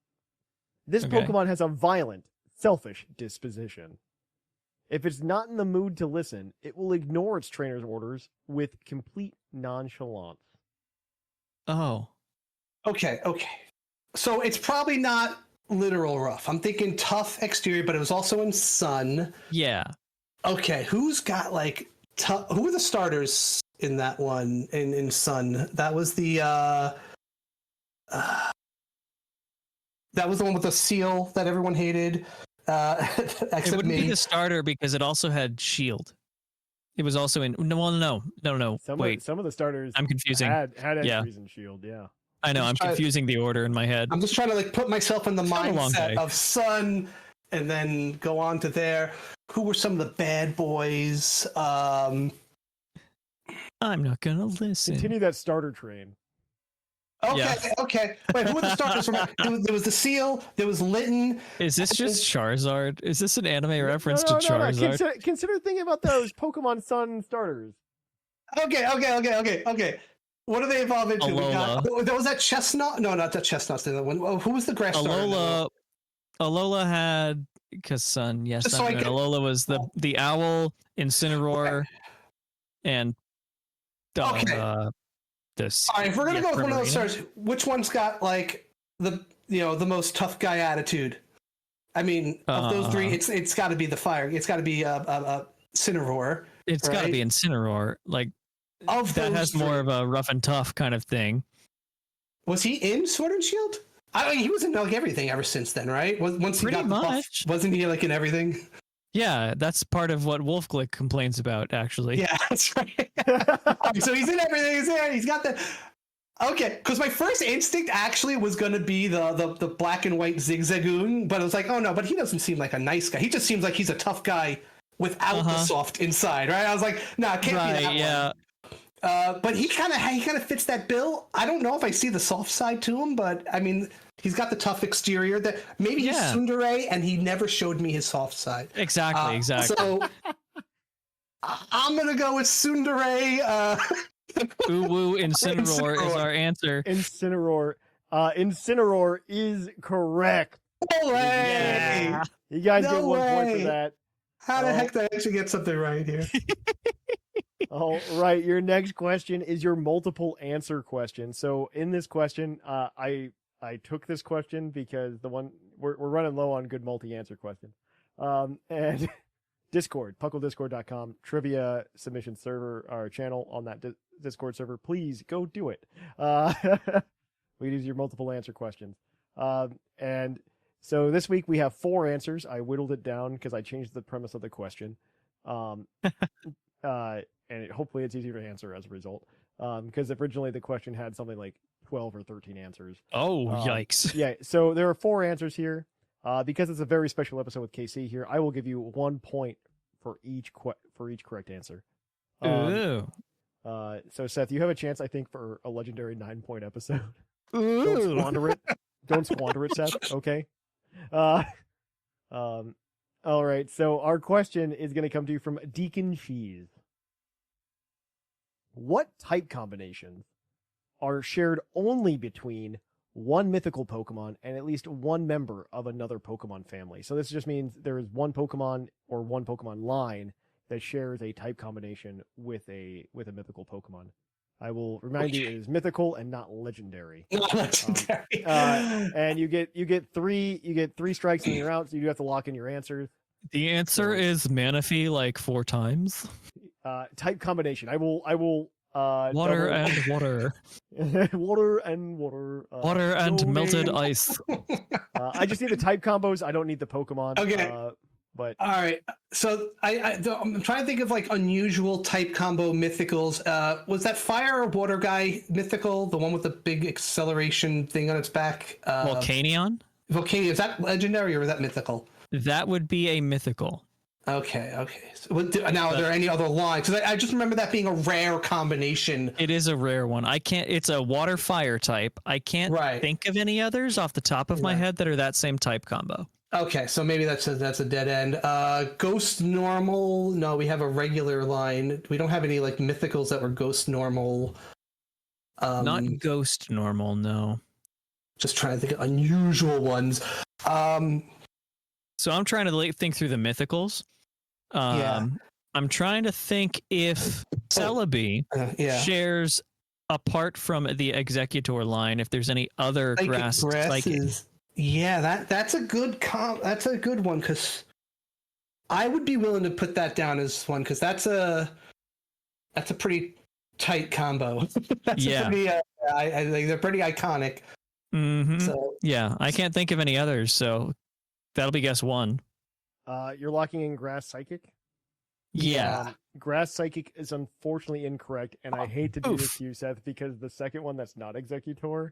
This Okay. Pokemon has a violent, selfish disposition. If it's not in the mood to listen, it will ignore its trainer's orders with complete nonchalance. Oh. Okay. So it's probably not literal rough. I'm thinking tough exterior, but it was also in sun. Yeah. Okay, who's got like tough? Who are the starters in that one in sun? That was the that was the one with the seal that everyone hated. It Except wouldn't me. be the starter because it also had shield. It was also in no. Wait, Some of the starters I'm confusing. had Yeah. entries in Shield, yeah. I know. I'm confusing the order in my head. I'm just trying to like put myself in the been a long mindset day. of sun, and then go on to there. Who were some of the bad boys? I'm not gonna listen. Continue that starter train. Okay. Wait, who were the starters? There was the seal. There was Litten. Is this just Charizard? Is this an anime reference No. to Charizard? Consider thinking about those Pokemon Sun starters. Okay. What do they evolve into? Alola. There was that chestnut. No, not that chestnut. The other one. Oh, who was the grass starter? in that one? Alola had because Sun. Yes, Just so I I'm good. can- Alola was the owl, Incineroar, and this. All right, if we're gonna go with one of those Primarina. stars, which one's got like the the most tough guy attitude? I mean, of those three, it's got to be the fire. It's got to be Cineroar. It's got to right? be Incineroar. Like Of that those has more three. of a rough and tough kind of thing. Was he in Sword and Shield? I mean, he was in like everything ever since then, right? Once he Pretty got the buff, much. wasn't he like in everything? Yeah, that's part of what Wolfglick complains about, actually. Yeah, that's right. So he's in everything. He's there. He's got the. Okay, because my first instinct actually was going to be the black and white Zigzagoon, but I was like, oh no, but he doesn't seem like a nice guy. He just seems like he's a tough guy without the soft inside, right? I was like, no, it can't be that yeah. one. But he kind of fits that bill. I don't know if I see the soft side to him, but I mean, he's got the tough exterior. That maybe he's Yeah. tsundere, and he never showed me his soft side. Exactly. So I'm gonna go with tsundere. Uwu Incineroar is our answer. Incineroar. Incineroar is correct. No way! Yeah. You guys No get 1 point way. for that. How the heck did I actually get something right here? All right, your next question is your multiple answer question. So in this question, I took this question because the one we're running low on good multi-answer questions. And Discord, puclpodcast.com, trivia submission server, our channel on that Discord server. Please go do it. We use your multiple answer questions. And so this week we have 4 answers. I whittled it down because I changed the premise of the question. And hopefully it's easier to answer as a result. Because originally the question had something like 12 or 13 answers. Oh, yikes. Yeah, so there are 4 answers here. Because it's a very special episode with KC here, I will give you 1 point for each correct answer. Ooh. So Seth, you have a chance, I think, for a legendary 9-point episode. Don't Ooh. squander it. Don't squander it, Seth. Okay. All right. So our question is going to come to you from Deacon Cheese. What type combinations are shared only between one mythical Pokemon and at least one member of another Pokemon family? So this just means there is one Pokemon or one Pokemon line that shares a type combination with a mythical Pokemon. I will remind you, it is mythical and not legendary. Not legendary. And you get 3 strikes and you're out, so you do have to lock in your answers. The answer is Manaphy like 4 times. Type combination. I will Water and water. water and water. Water and no melted name. ice. I just need the type combos. I don't need the Pokemon. Okay. But All right. So I'm trying to think of like unusual type combo mythicals. Was that fire or water guy mythical? The one with the big acceleration thing on its back? Volcanion? Volcanion. Is that legendary or is that mythical? That would be a mythical. Okay. So, now, are there any other lines? Because I just remember that being a rare combination. It is a rare one. It's a water fire type. I can't Right. think of any others off the top of my head that are that same type combo. Okay, so maybe that's a dead end. Ghost normal. No, we have a regular line. We don't have any like mythicals that were ghost normal. Not ghost normal, no. Just trying to think of unusual ones. So I'm trying to think through the mythicals. Yeah. I'm trying to think if Celebi Yeah. shares, apart from the Executor line, if there's any other grass psychic. Yeah, that's a good that's a good one, because I would be willing to put that down as one, because that's a pretty tight combo. That's a pretty, I think they're pretty iconic. Mm-hmm. So yeah, I can't think of any others, so that'll be guess one. You're locking in Grass Psychic? yeah. Grass Psychic is unfortunately incorrect, and I hate to do this to you, Seth, because the second one that's not Executor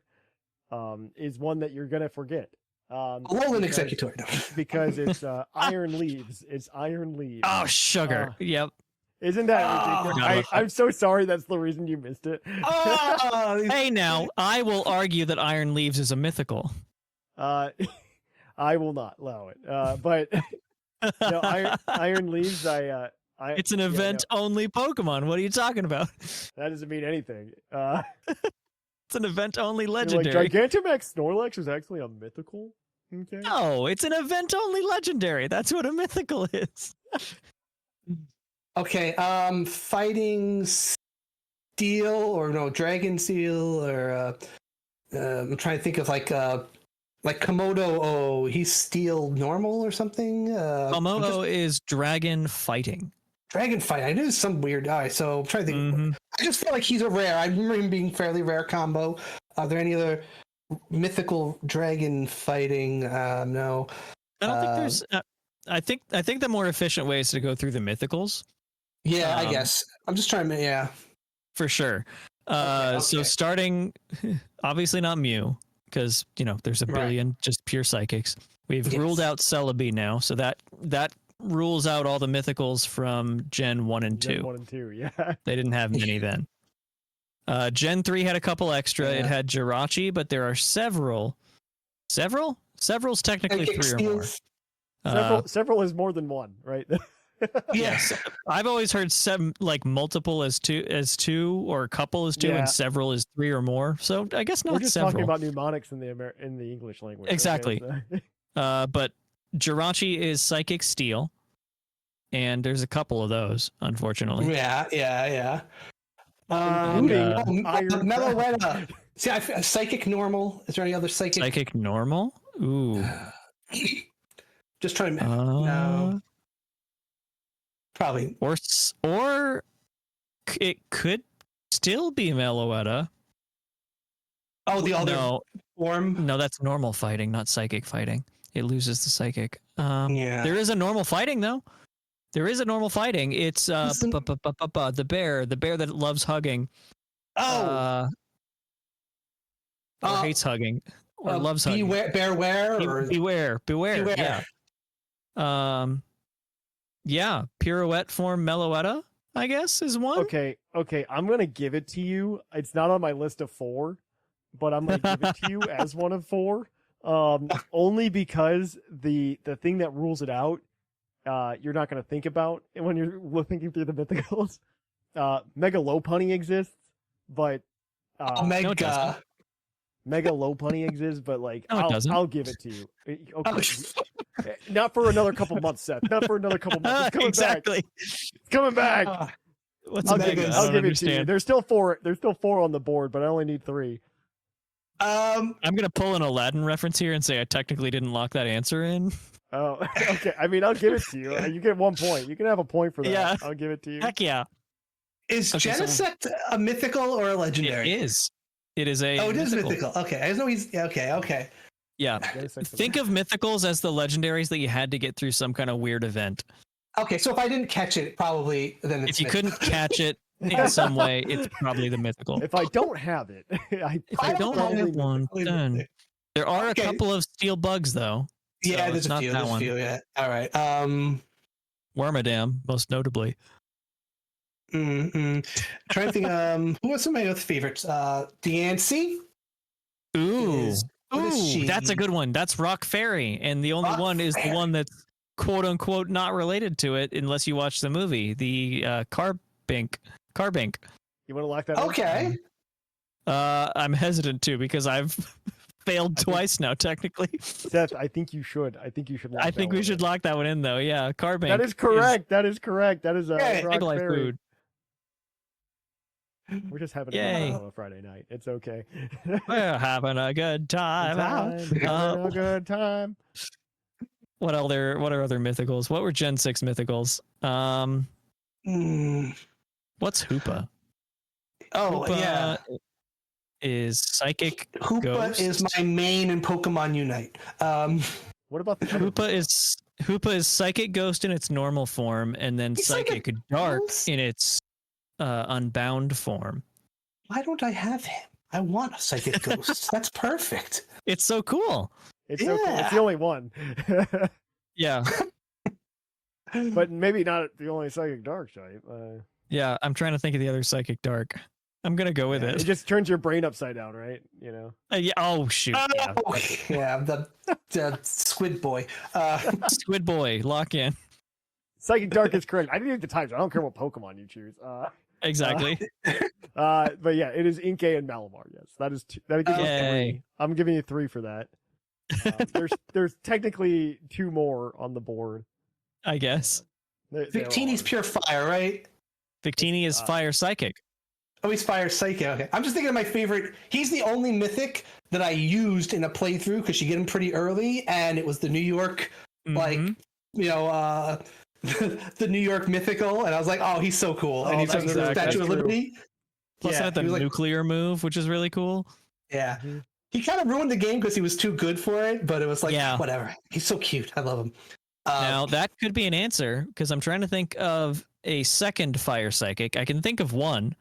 is one that you're going to forget. Alolan Executor. Because it's Iron Leaves. It's Iron Leaves. Oh, sugar. Yep. Isn't that ridiculous? I'm so sorry that's the reason you missed it. Hey, now, I will argue that Iron Leaves is a mythical. I will not allow it. But no, Iron Leaves, it's an event-only Pokemon. What are you talking about? That doesn't mean anything. It's an event-only legendary. Like Gigantamax Snorlax is actually a mythical? Okay. No, it's an event-only legendary. That's what a mythical is. Okay, fighting Steel, or no, Dragon Steel, or I'm trying to think of like Komodo. Oh, he's Steel normal or something. Komodo is dragon fighting. Dragon fight. I knew some weird. All right, so I'm trying to think. Mm-hmm. I just feel like he's a rare. I remember him being fairly rare combo. Are there any other mythical dragon fighting? No. I don't think there's. I think the more efficient way is to go through the mythicals. Yeah, I guess. I'm just trying to. Yeah. For sure. Okay. So starting, obviously not Mew, because there's a billion just pure psychics. We've ruled out Celebi now, so that rules out all the mythicals from Gen 1 and 2. Gen 1 and 2, yeah. They didn't have many then. Gen 3 had a couple extra. Yeah. It had Jirachi, but there are several? Several's technically 3 or more. Several is more than one, right? Yes. I've always heard multiple as two, or a couple as 2, and several is 3 or more. So I guess not. We're just several. talking about mnemonics in the English language. Exactly. Okay, but Jirachi is Psychic Steel, and there's a couple of those, unfortunately. Yeah. Meloetta. See, Psychic Normal. Is there any other Psychic? Psychic Normal? Ooh. Just trying to. No. Probably. Or it could still be Meloetta. Oh, the other form? No, that's normal fighting, not psychic fighting. It loses the psychic. Yeah. There is a normal fighting, though. There is a normal fighting. It's the bear that loves hugging. Oh. Or hates hugging. Or loves hugging. Beware. Yeah. Yeah, Pirouette form Meloetta, I guess, is one. Okay, I'm going to give it to you. It's not on my list of 4, but I'm going to give it to you as one of 4. Only because the thing that rules it out, you're not going to think about when you're thinking through the mythicals. Mega Lopunny exists, but Mega Lopunny exists, but I'll give it to you. Okay. Not for another couple months, Seth. Not for another couple months. It's coming exactly. back. It's coming back. I'll give it to you. There's still 4 on the board, but I only need 3. I'm gonna pull an Aladdin reference here and say I technically didn't lock that answer in. Oh, okay. I mean, I'll give it to you. You get 1 point. You can have a point for that. Yeah. I'll give it to you. Heck yeah. Is Genesect a mythical or a legendary? It is. It is a. Oh, it is mythical. Okay, I know he's okay. Yeah. Think of mythicals as the legendaries that you had to get through some kind of weird event. Okay, so if I didn't catch it, probably then it's. If you couldn't catch it in some way, it's probably the mythical. If I don't have it, if I don't have one, then there are a couple of steel bugs though. Yeah, so there's a few. There's a few. Yeah. All right. Wormadam, most notably. Trying to think. Who was some of my other favorites? Diancie. Ooh, that's a good one. That's Rock Fairy, and the only one is the one that's quote unquote not related to it, unless you watch the movie, the Carbink. You want to lock that? Okay. I'm hesitant to because I've failed twice now, technically. Seth, I think you should. I think you should. I think we should lock that one in, though. Yeah, Carbank. That is correct. That is correct. That is a rock Life berry. food. We're just having a good time on a Friday night. It's okay. We're having a good time. Having a good time. What are other mythicals? What were Gen 6 mythicals? What's Hoopa? Oh, Hoopa yeah. Is Psychic Hoopa Ghost. is my main in Pokemon Unite. What about the Hoopa is Psychic Ghost in its normal form, and then He's Psychic like Dark ghost? in its unbound form. Why don't I have him? I want a Psychic Ghost. That's perfect. It's so cool. It's so cool. It's the only one. Yeah. But maybe not the only Psychic Dark type. Yeah, I'm trying to think of the other Psychic Dark. I'm gonna go with It it. just turns your brain upside down, right? Yeah. Oh shoot. Yeah. Oh, yeah, the Squid Boy. Squid Boy, lock in. Psychic Dark is correct. I didn't need the types. I don't care what Pokemon you choose. Exactly. But yeah, it is Inkay and Malamar. Yes, that is that gives us Yay. 3. I'm giving you 3 for that. There's technically 2 more on the board. I guess. Victini's pure fire, right? Victini is Fire Psychic. Oh, he's fire psychic. Okay, I'm just thinking of my favorite. He's the only mythic that I used in a playthrough because you get him pretty early, and it was the New York, the New York mythical, and I was like, oh, he's so cool, and he's from the Statue of Liberty. Plus, I had the nuclear move, which is really cool. Yeah, he kind of ruined the game because he was too good for it, but it was like, whatever. He's so cute. I love him. Now that could be an answer because I'm trying to think of a second Fire Psychic. I can think of one.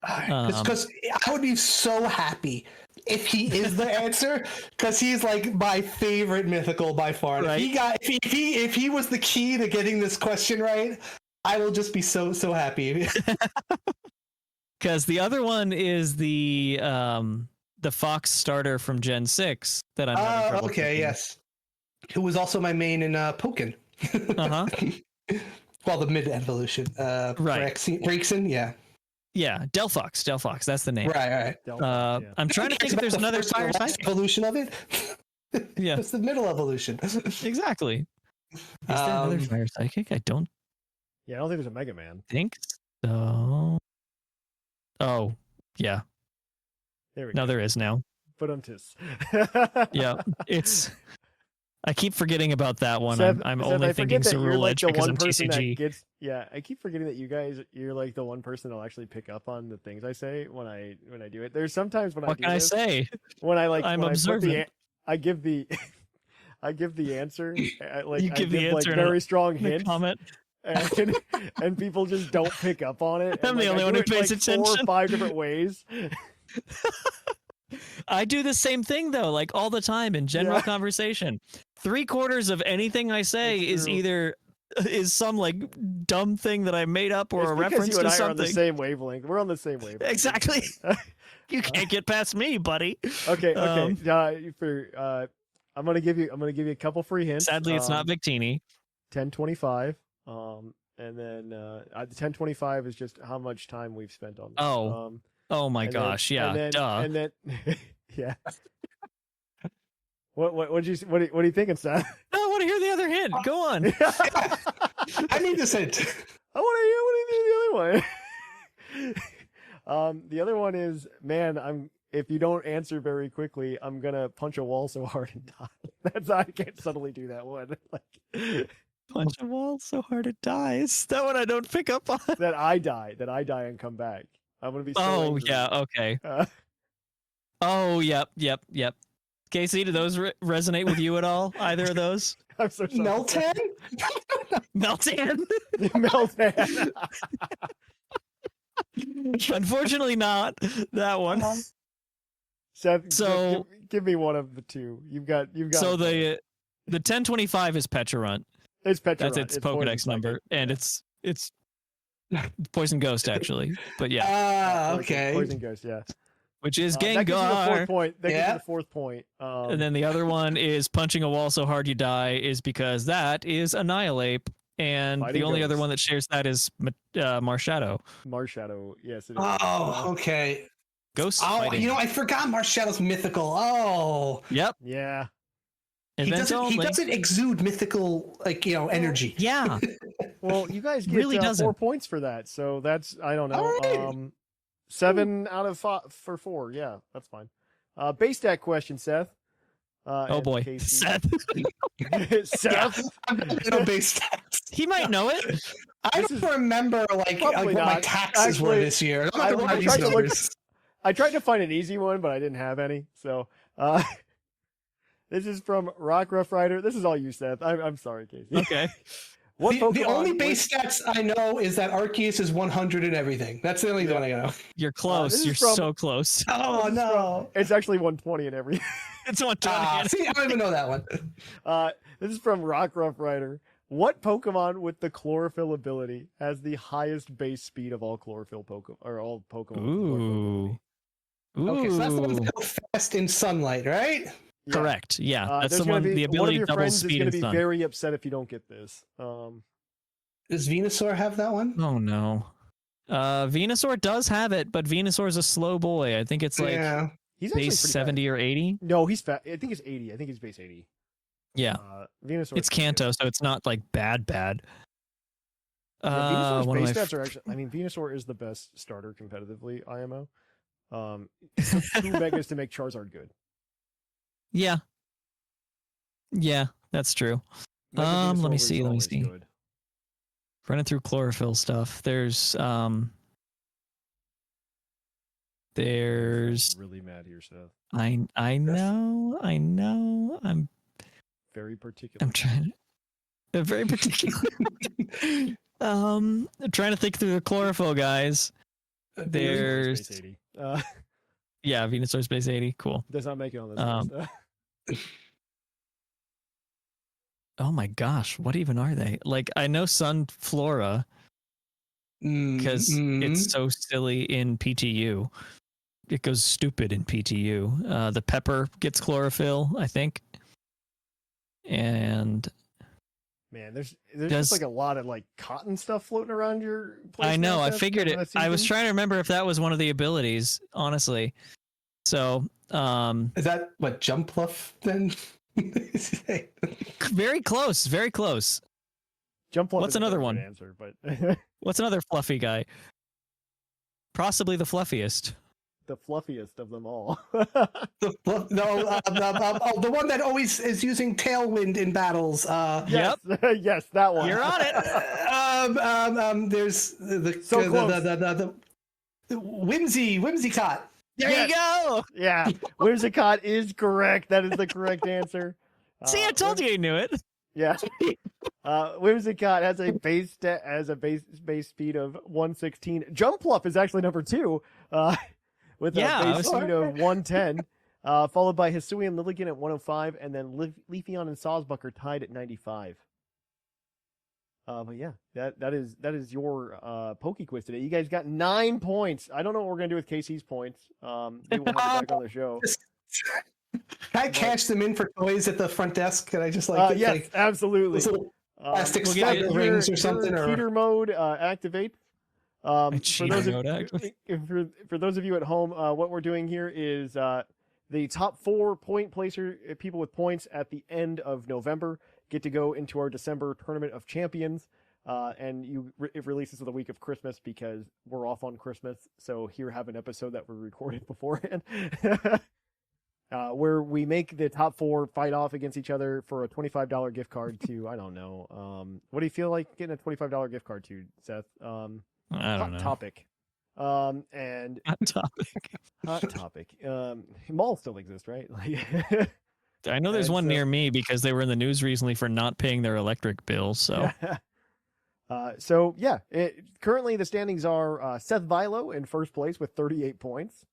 Because I would be so happy if he is the answer, because he's like my favorite mythical by far. Right. If he was the key to getting this question right, I will just be so happy. Because the other one is the Fox starter from Gen 6 that I'm. Okay, yes. Who was also my main in Pokken. Well, the mid evolution. Right. Braixen, yeah. Yeah, Delphox, that's the name. Right. I'm trying to think if there's another Fire Psychic evolution of it. Yeah, it's the middle evolution. Exactly. Is there another Fire Psychic? I don't. Yeah, I don't think there's a Mega Man. Think so. Oh, yeah. There we go. No, there is now. But I'm tis. Yeah, it's. I keep forgetting about that one. Seth, I'm only thinking Cerule Edge because I'm TCG. I keep forgetting that you're like the one person that'll actually pick up on the things I say when I do it. There's sometimes when what can I say? When I'm observant. I give the answer. You give the answer very strong hints. Comment. And people just don't pick up on it. I'm the only one who pays attention. 4 or 5 different ways. I do the same thing though, like all the time in general conversation. 3/4 of anything I say is some like dumb thing that I made up or it's a reference you and to I something. are on the same wavelength. We're on the same wavelength. Exactly. You can't get past me, buddy. Okay. I'm gonna give you a couple free hints. Sadly, it's not Victini. 1025. And then the 1025 is just how much time we've spent on this. Oh my gosh! Duh. And then yeah. What do you thinking, Seth? No, I want to hear the other hint. Go on. I need this hint. I want to hear the other one. The other one is, man, if you don't answer very quickly, I'm gonna punch a wall so hard and die. I can't suddenly do that one. Punch a wall so hard it dies. That one I don't pick up on. That I die and come back. I'm gonna be so angry. Yeah, okay. Yep. Casey, do those resonate with you at all? Either of those? I'm so sorry. Meltan? Meltan? Meltan. Unfortunately not that one. Seth, so give me one of the two. You've got So the 1025 is Pecharunt. It's Pecharunt. That's its Pokedex number. And it's Poison Ghost actually. But yeah. Okay. Poison Ghost, yeah. Which is Gengar. That gives you the 4th point. That gives you the 4th point. And then the other one is punching a wall so hard you die is because that is Annihilate. And the only other one that shares that is Marshadow. Marshadow, yes, it is. Oh, okay. Ghost Oh, fighting. I forgot Marshallow's mythical. Oh, Yep. Yeah. he Event only. doesn't exude mythical energy. Yeah. Well, you guys get Really 4 doesn't. points for that, so that's I don't know. All right. 7 out of 5 for 4. Yeah, that's fine. Base stat question, Seth. Oh and boy, Casey. Seth. Seth. I'm not base stats. He might know it. I don't remember Probably what my not. taxes were Actually, this year. I'm I not gonna tried to look. numbers. I tried to find an easy one, but I didn't have any. So, this is from Rock Rough Rider. This is all you, Seth. I'm sorry, Casey. Okay. What The Pokemon only was- base stats I know is that Arceus is 100 and everything. That's the only one I know. You're close. this is You're from- so close. Oh no! It's actually 120 and everything. It's on 20. See, I don't even know that one. This is from Rock Rough Rider. What Pokemon with the chlorophyll ability has the highest base speed of all chlorophyll Pokemon or all Pokemon? with chlorophyll Ooh. ability? Okay, so that's the one Ooh. that go fast in sunlight, right? Yeah. Correct. Yeah, that's There's the gonna one. be- The one of ability your double friends is speed going in to be sun. very upset if you don't get this. Does Venusaur have that one? Oh no. Venusaur does have it, but Venusaur is a slow boy. I think it's like Yeah. He's actually base pretty 70 or 80. fast. No, he's fat. I think it's 80. I think he's base 80. Yeah, Venusaur. it's Kanto, so it's not like bad. Yeah, Venusaur's one of base my stats are actually. I mean, Venusaur is the best starter competitively. IMO. It took 2 megas to make Charizard good. Yeah, that's true. Mega Let Venusaur me was see. always good. Running through chlorophyll stuff. There's I'm really mad here, Seth. I know. I'm Very particular. trying. I'm very particular. I'm trying to think through the chlorophyll guys. Venusaur's There's base 80. yeah, Venusaur Space 80. Cool. Does not make it on this list. Oh my gosh, what even are they? Like I know Sunflora because it's so silly in PTU. It goes stupid in PTU. The pepper gets chlorophyll, I think. And Man, there's just like a lot of like cotton stuff floating around your place. I know, now, I Seth, figured over it. that I was season. trying to remember if that was one of the abilities, honestly. So, Is that what Jumpluff then? very close, very close. Jump What's is a another very one? good answer, but What's another fluffy guy? Possibly the fluffiest. the fluffiest of them all. The one that always is using Tailwind in battles. Yes, yes, that one. You're on it. There's the So close. the Whimsicott. There Yes. you go. Yeah, Whimsicott is correct. That is the correct answer. See, I told you knew it. Yeah. Whimsicott has a base speed of 116. Jumpluff is actually number 2, with Yeah, I a base was- speed of 110. Followed by Hisuian Lilligant at 105, and then Leafeon and Sawsbuck are tied at 95. But yeah, that is your Pokequiz today. You guys got 9 points. I don't know what we're gonna do with Casey's points. Maybe we'll have it back on the show. Can I cash them in for toys at the front desk? Can I just like Yes, like absolutely. those little plastic we'll get spider your- rings or something? Your Or cheater mode activate. For cheater those mode of, activate. for those of you at home, what we're doing here is the top 4 point placer people with points at the end of November get to go into our December Tournament of Champions. And it releases the week of Christmas because we're off on Christmas. So here have an episode that we recorded beforehand. Where we make the top 4 fight off against each other for a $25 gift card to, I don't know. What do you feel like getting a $25 gift card to, Seth? I Hot don't know. Topic. And Hot topic. Hot Topic. Malls still exist, right? Like, I know there's And one so- near me because they were in the news recently for not paying their electric bill. So So yeah, currently the standings are Seth Vilo in first place with 38 points.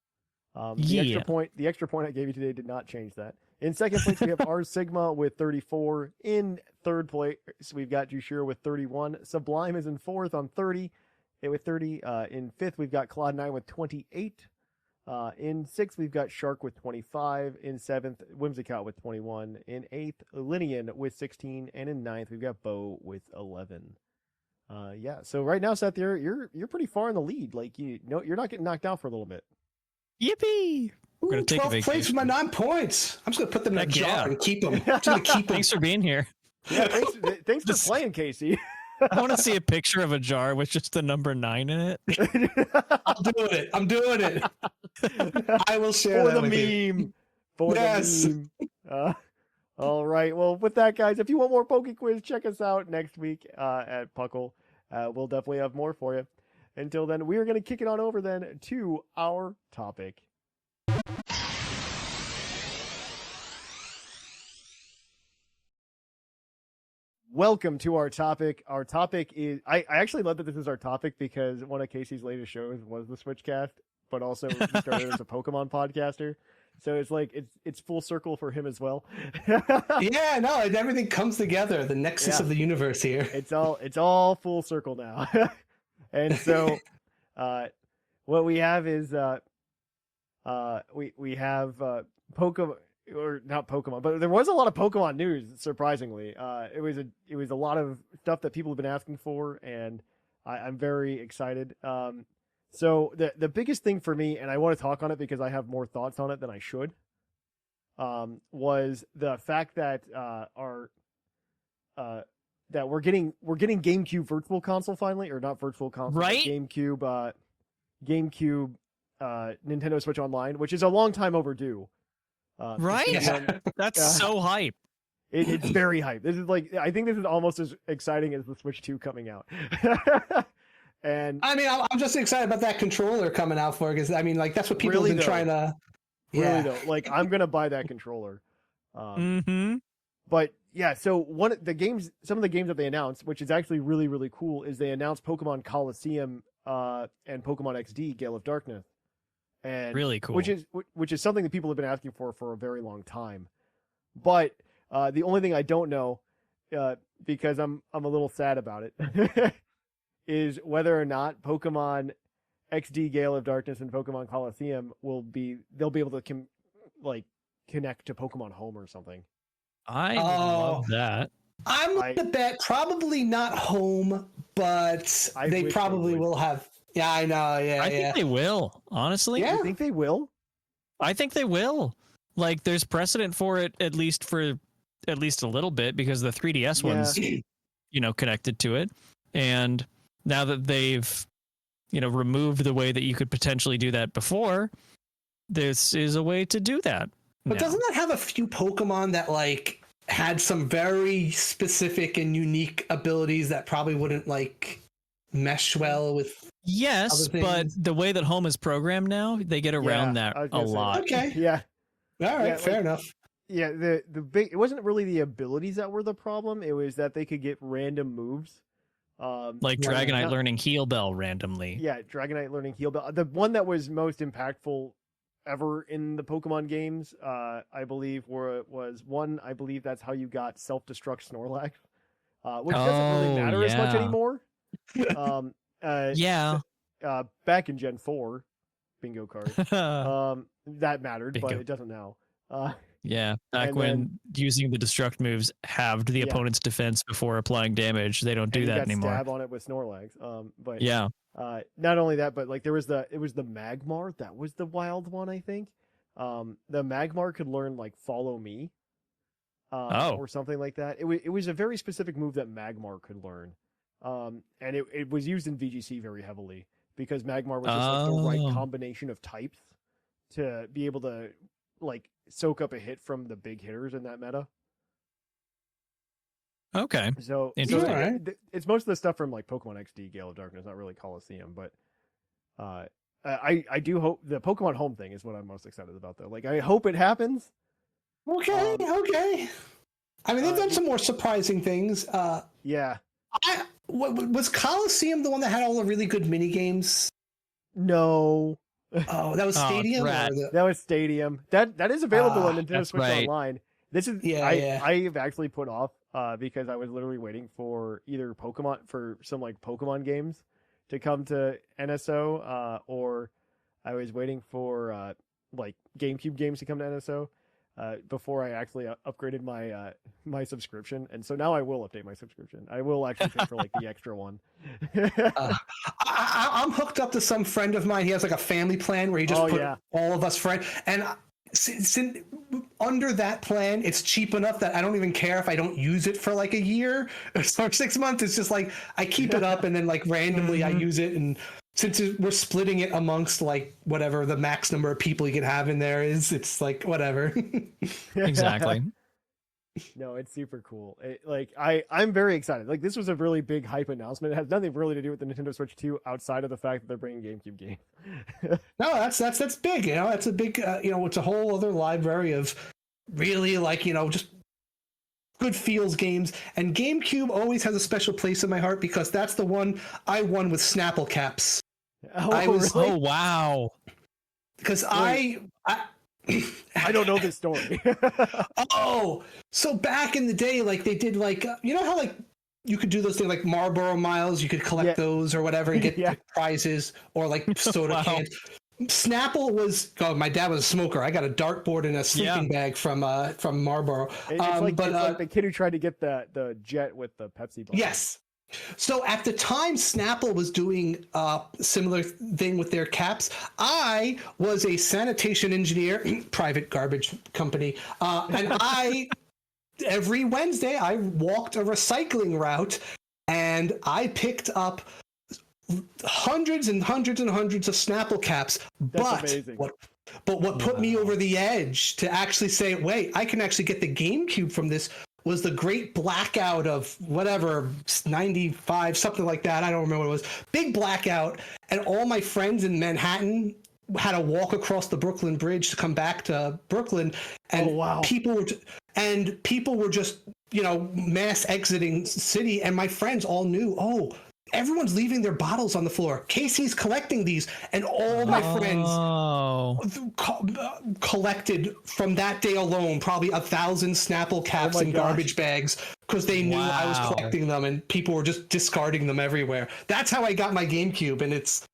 The extra point I gave you today did not change that. In second place, we have R Sigma with 34. In third place, we've got Jushiro with 31. Sublime is in fourth on 30. With 30. In fifth, we've got Cloud9 with 28. In sixth, we've got Shark with 25. In seventh, Whimsicott with 21. In eighth, Linian with 16. And in ninth, we've got Bo with 11. Yeah. So right now, Seth, you're pretty far in the lead. Like you're not getting knocked out for a little bit. Yippee! We're gonna Ooh, take a 12 plates vacation. for my 9 points. I'm just going to put them in a Heck jar yeah. and keep them. Just gonna keep them. Thanks for being here. Yeah, thanks for Just- playing, Casey. I want to see a picture of a jar with just the number 9 in it. I'm doing it. I'm doing it. I will share For that the with you. meme. For Yes. the meme. All right. Well, with that, guys, if you want more Pokequiz, check us out next week at PuCL. We'll definitely have more for you. Until then, we are going to kick it on over then to our topic. Welcome to our topic. Our topic is I actually love that this is our topic because one of Casey's latest shows was the Switchcast, but also he started as a Pokemon podcaster. So it's like it's full circle for him as well. Yeah, no, everything comes together. The nexus Yeah. of the universe here. It's all full circle now. And so what we have is we have Pokemon, or not Pokemon, but there was a lot of Pokemon news, surprisingly. It was a lot of stuff that people have been asking for, and I'm very excited. So the biggest thing for me, and I want to talk on it because I have more thoughts on it than I should, was the fact that that we're getting GameCube Virtual Console finally, or not Virtual Console, Right? but GameCube Nintendo Switch Online, which is a long time overdue. Right? Yeah. That's Yeah. so hype. It's very hype. This is like, I think this is almost as exciting as the Switch 2 coming out. And I mean, I'm just excited about that controller coming out for it because I mean, like that's what people Really, have been though. trying to. really Yeah. though, like I'm gonna buy that controller. Mm-hmm. But yeah, so some of the games that they announced, which is actually really, really cool, is they announced Pokemon Coloseum and Pokemon XD Gale of Darkness. And Really cool. which is something that people have been asking for a very long time. But the only thing I don't know, because I'm a little sad about it, is whether or not Pokemon XD Gale of Darkness and Pokemon Coloseum they'll be able to connect to Pokemon Home or something. I would Oh. love that. I'm gonna bet probably not home, but I they wish they probably would. will have. Yeah, I know. Yeah, I yeah. think they will, honestly. Yeah. You think they will? I think they will. Like, there's precedent for it, at least a little bit, because the 3DS Yeah. one's, connected to it. And now that they've, removed the way that you could potentially do that before, this is a way to do that. But now. doesn't that have a few Pokemon that like had some very specific and unique abilities that probably wouldn't like mesh well with? Yes, other but things? the way that home is programmed now, they get around Yeah, I that was a gonna say lot. Okay. Yeah. All right, Yeah, fair like- enough. Yeah, the big, it wasn't really the abilities that were the problem. It was that they could get random moves. Like Yeah, Dragonite yeah. learning Heal Bell randomly. Yeah, Dragonite learning Heal Bell. The one that was most impactful ever in the Pokemon games, I believe, I believe that's how you got self-destruct Snorlax, which doesn't really Oh, matter as much yeah. anymore. Yeah. Back in Gen 4, bingo card. That mattered, but Bingo. it doesn't now. Yeah, back And when using the destruct moves halved the Yeah. opponent's defense before applying damage. They don't and do you that got anymore. Stab on it with Snorlax. But Yeah. not only that, but like it was the Magmar that was the wild one, I think. The Magmar could learn like Follow Me, or something like that. It was a very specific move that Magmar could learn, and it was used in VGC very heavily because Magmar was just like, the Oh. right combination of types to be able to like soak up a hit from the big hitters in that meta. Okay. So Interesting. it's most of the stuff from like Pokemon XD, Gale of Darkness, not really Colosseum, but I do hope the Pokemon Home thing is what I'm most excited about though. Like I hope it happens. Okay, okay. I mean, they've done some more surprising things. Yeah. Was Colosseum the one that had all the really good mini games? No. Oh, that was Oh, Stadium. rat. Or the... That was Stadium. That is available on Nintendo that's Switch right. Online. This is Yeah, I yeah. have actually put off because I was literally waiting for either some like Pokemon games to come to NSO or I was waiting for like GameCube games to come to NSO. before I actually upgraded my my subscription, and so now I will update my subscription. I will actually pay for like the extra one. I'm hooked up to some friend of mine. He has like a family plan where he just put all of us friends. And since under that plan, it's cheap enough that I don't even care if I don't use it for like a year or 6 months. It's just like I keep it up and then like randomly I use it. And since we're splitting it amongst like whatever the max number of people you can have in there is, it's like whatever. Exactly. No, it's super cool. I'm very excited. Like, this was a really big hype announcement. It has nothing really to do with the Nintendo Switch 2 outside of the fact that they're bringing GameCube games. No, that's big. You know, that's a big. It's a whole other library of really just good feels games. And GameCube always has a special place in my heart because that's the one I won with Snapple caps. Oh wow! Because I don't know this story. So back in the day, like they did like, how like you could do those things like Marlboro Miles, you could collect those or whatever and get prizes or like soda cans. Snapple was, my dad was a smoker. I got a dartboard and a sleeping bag from Marlboro. It's like the kid who tried to get the jet with the Pepsi bottle. Yes. So at the time, Snapple was doing a similar thing with their caps. I was a sanitation engineer, private garbage company, and every Wednesday I walked a recycling route, and I picked up hundreds and hundreds and hundreds of Snapple caps. That's amazing. But what put me over the edge to actually say, wait, I can actually get the GameCube from this was the great blackout of whatever, 95, something like that. I don't remember what it was. Big blackout. And all my friends in Manhattan had to walk across the Brooklyn Bridge to come back to Brooklyn. And people were just, mass exiting the city. And my friends all knew, everyone's leaving their bottles on the floor. Casey's collecting these. And all my friends collected from that day alone probably 1,000 Snapple caps and garbage bags because they knew I was collecting them and people were just discarding them everywhere. That's how I got my GameCube, and it's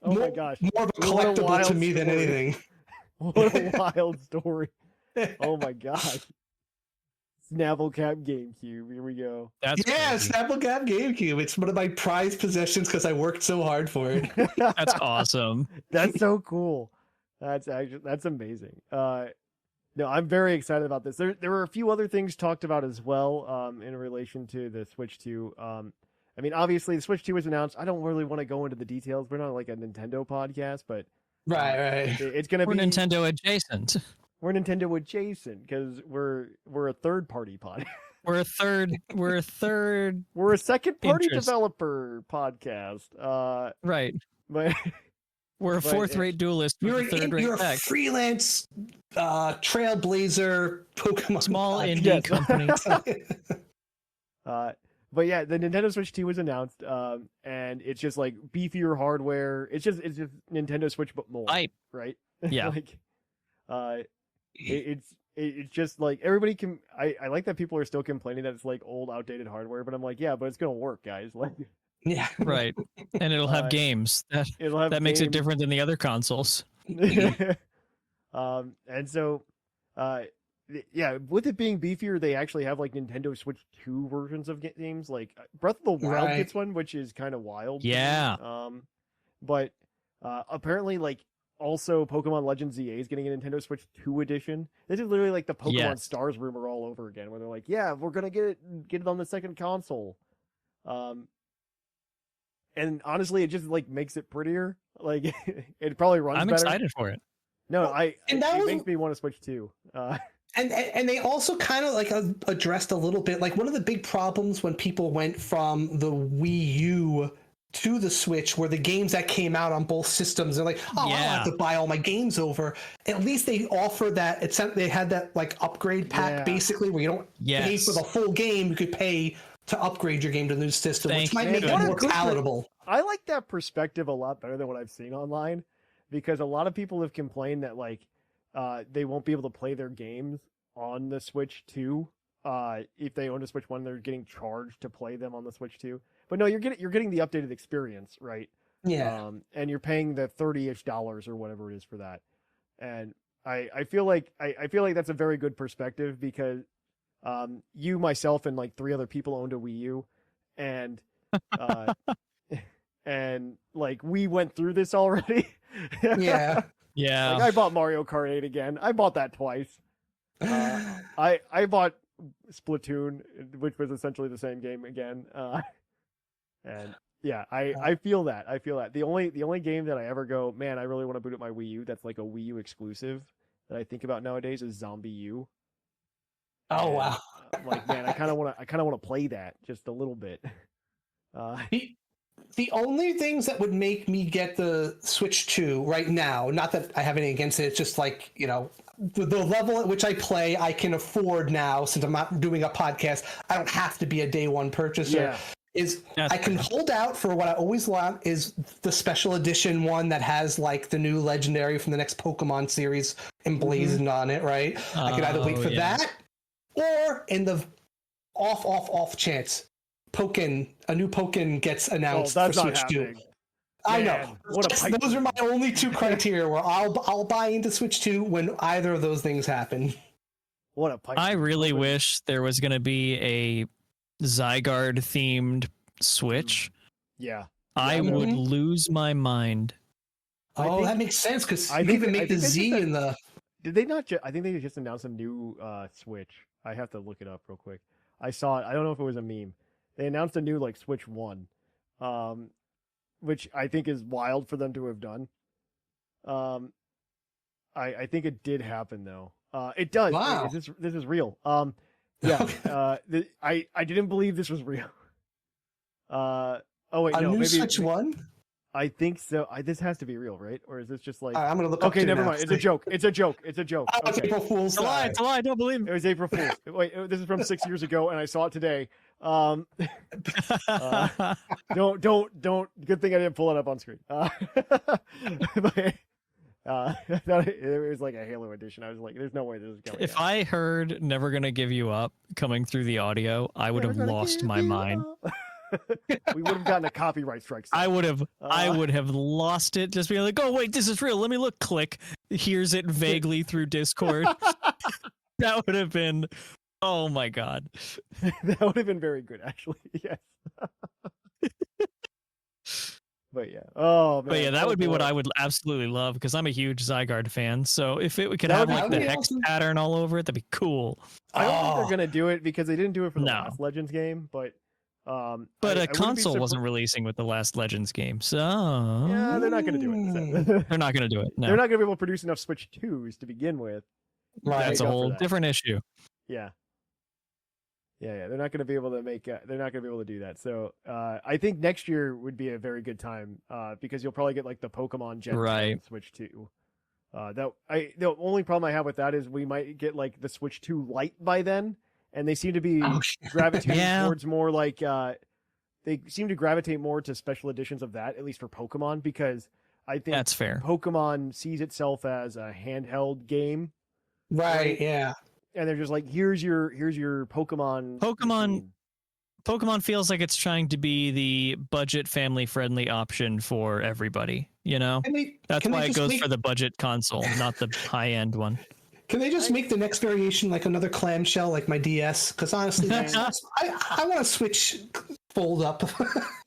more of a collectible to me than anything. What a wild story. Oh my god. Snapple Cap GameCube. Here we go. That's crazy. Snapple Cap GameCube. It's one of my prized possessions because I worked so hard for it. That's awesome. That's so cool. That's amazing. No, I'm very excited about this. There were a few other things talked about as well in relation to the Switch 2. I mean, obviously the Switch 2 was announced. I don't really want to go into the details. We're not like a Nintendo podcast, but right. It's gonna be Nintendo adjacent. We're Nintendo adjacent because we're a third party pod. We're a second party developer podcast. Right. But we're a fourth rate duelist. You're a freelance trailblazer Pokemon small indie company. But yeah, the Nintendo Switch 2 was announced, and it's just like beefier hardware. It's just Nintendo Switch but more, right? Yeah. It's just like everybody can. I like that people are still complaining that it's like old, outdated hardware, but I'm like, yeah, but it's gonna work, guys. Like, yeah, right. And it'll have games. That makes it different than the other consoles. And so, yeah, with it being beefier, they actually have like Nintendo Switch 2 versions of games. Like Breath of the Wild gets one, which is kind of wild. Yeah. But apparently, like. Also, Pokemon Legends ZA is getting a Nintendo Switch 2 edition. This is literally like the Pokemon Stars rumor all over again, where they're like, "Yeah, we're gonna get it on the second console." And honestly, it just like makes it prettier. Like it probably runs better. I'm excited for it. No, it makes me want to Switch 2. And they also kind of like addressed a little bit like one of the big problems when people went from the Wii U to the Switch were the games that came out on both systems. They're like, I don't have to buy all my games over. At least they offer that. They had that like upgrade pack basically where you don't pay for the full game. You could pay to upgrade your game to the new system, which might make it more palatable. I like that perspective a lot better than what I've seen online because a lot of people have complained that like they won't be able to play their games on the Switch 2 if they own a Switch 1. They're getting charged to play them on the Switch 2. But no, you're getting the updated experience, right? Yeah. And you're paying the $30-ish or whatever it is for that. And I feel like that's a very good perspective because you, myself, and like 3 other people owned a Wii U, and and like we went through this already. Yeah. Yeah. Like I bought Mario Kart 8 again. I bought that twice. I bought Splatoon, which was essentially the same game again. And yeah, I feel that. I feel that. The only game that I ever go, man, I really want to boot up my Wii U. That's like a Wii U exclusive that I think about nowadays is Zombie U. Oh And, wow. like man, I kind of want to play that just a little bit. The only things that would make me get the Switch 2 right now, not that I have anything against it, it's just like, you know, the level at which I play, I can afford now since I'm not doing a podcast. I don't have to be a day one purchaser. Yeah. I can hold out for what I always want is the special edition one that has like the new legendary from the next Pokemon series emblazoned on it, right? I could either wait for that or in the off chance a new Pokken gets announced for Switch 2. I know. Those are my only 2 criteria where I'll buy into Switch 2 when either of those things happen. What a pipe. I really wish there was going to be a Zygarde themed Switch. Yeah. I would lose my mind. That makes sense because you can even make the Z in the. Did they not? I think they just announced a new Switch. I have to look it up real quick. I saw it. I don't know if it was a meme. They announced a new like Switch 1, which I think is wild for them to have done. I think it did happen though. It does. Wow. This is real. Yeah. I didn't believe this was real. Oh wait, a no, new maybe Switch 1. I think so. This has to be real, right? Or is this just like? I'm gonna look. Okay, never mind. It's a joke. It's a joke. It's a joke. It's Okay. April Fool's. It's a lie. It's a lie. Don't believe It me. was April Fool's. Wait, this is from 6 years ago, and I saw it today. Don't. Good thing I didn't pull it up on screen. But, I thought it was like a Halo edition. I was like, "There's no way this is going." If I heard "Never Gonna Give You Up" coming through the audio, I would have lost my mind. We would have gotten a copyright strike. I would have lost it. Just being like, "Oh wait, this is real. Let me look." Click. Hears it vaguely through Discord. That would have been. Oh my god. That would have been very good, actually. Yes. But yeah. Oh man. But yeah, that would be what I would absolutely love because I'm a huge Zygarde fan. So if it could have like the hex pattern all over it, that'd be cool. I don't think they're gonna do it because they didn't do it for the last Legends game, but a console wasn't releasing with the last Legends game, so yeah, they're not gonna do it. They're not gonna do it. No. They're not gonna be able to produce enough Switch 2s to begin with. That's a whole different issue. Yeah. Yeah, they're not going to be able to make. They're not going to be able to do that. So I think next year would be a very good time because you'll probably get like the Pokemon Gen 10 Switch 2. The only problem I have with that is we might get like the Switch 2 Lite by then, and they seem to be gravitating towards more like they seem to gravitate more to special editions of that, at least for Pokemon, because I think that's fair. Pokemon sees itself as a handheld game, right? Yeah. And they're just like, here's your Pokemon. Pokemon feels like it's trying to be the budget, family-friendly option for everybody. You know, that's why it goes for the budget console, not the high-end one. Can they just make the next variation like another clamshell, like my DS? Because honestly, I want to Switch fold up.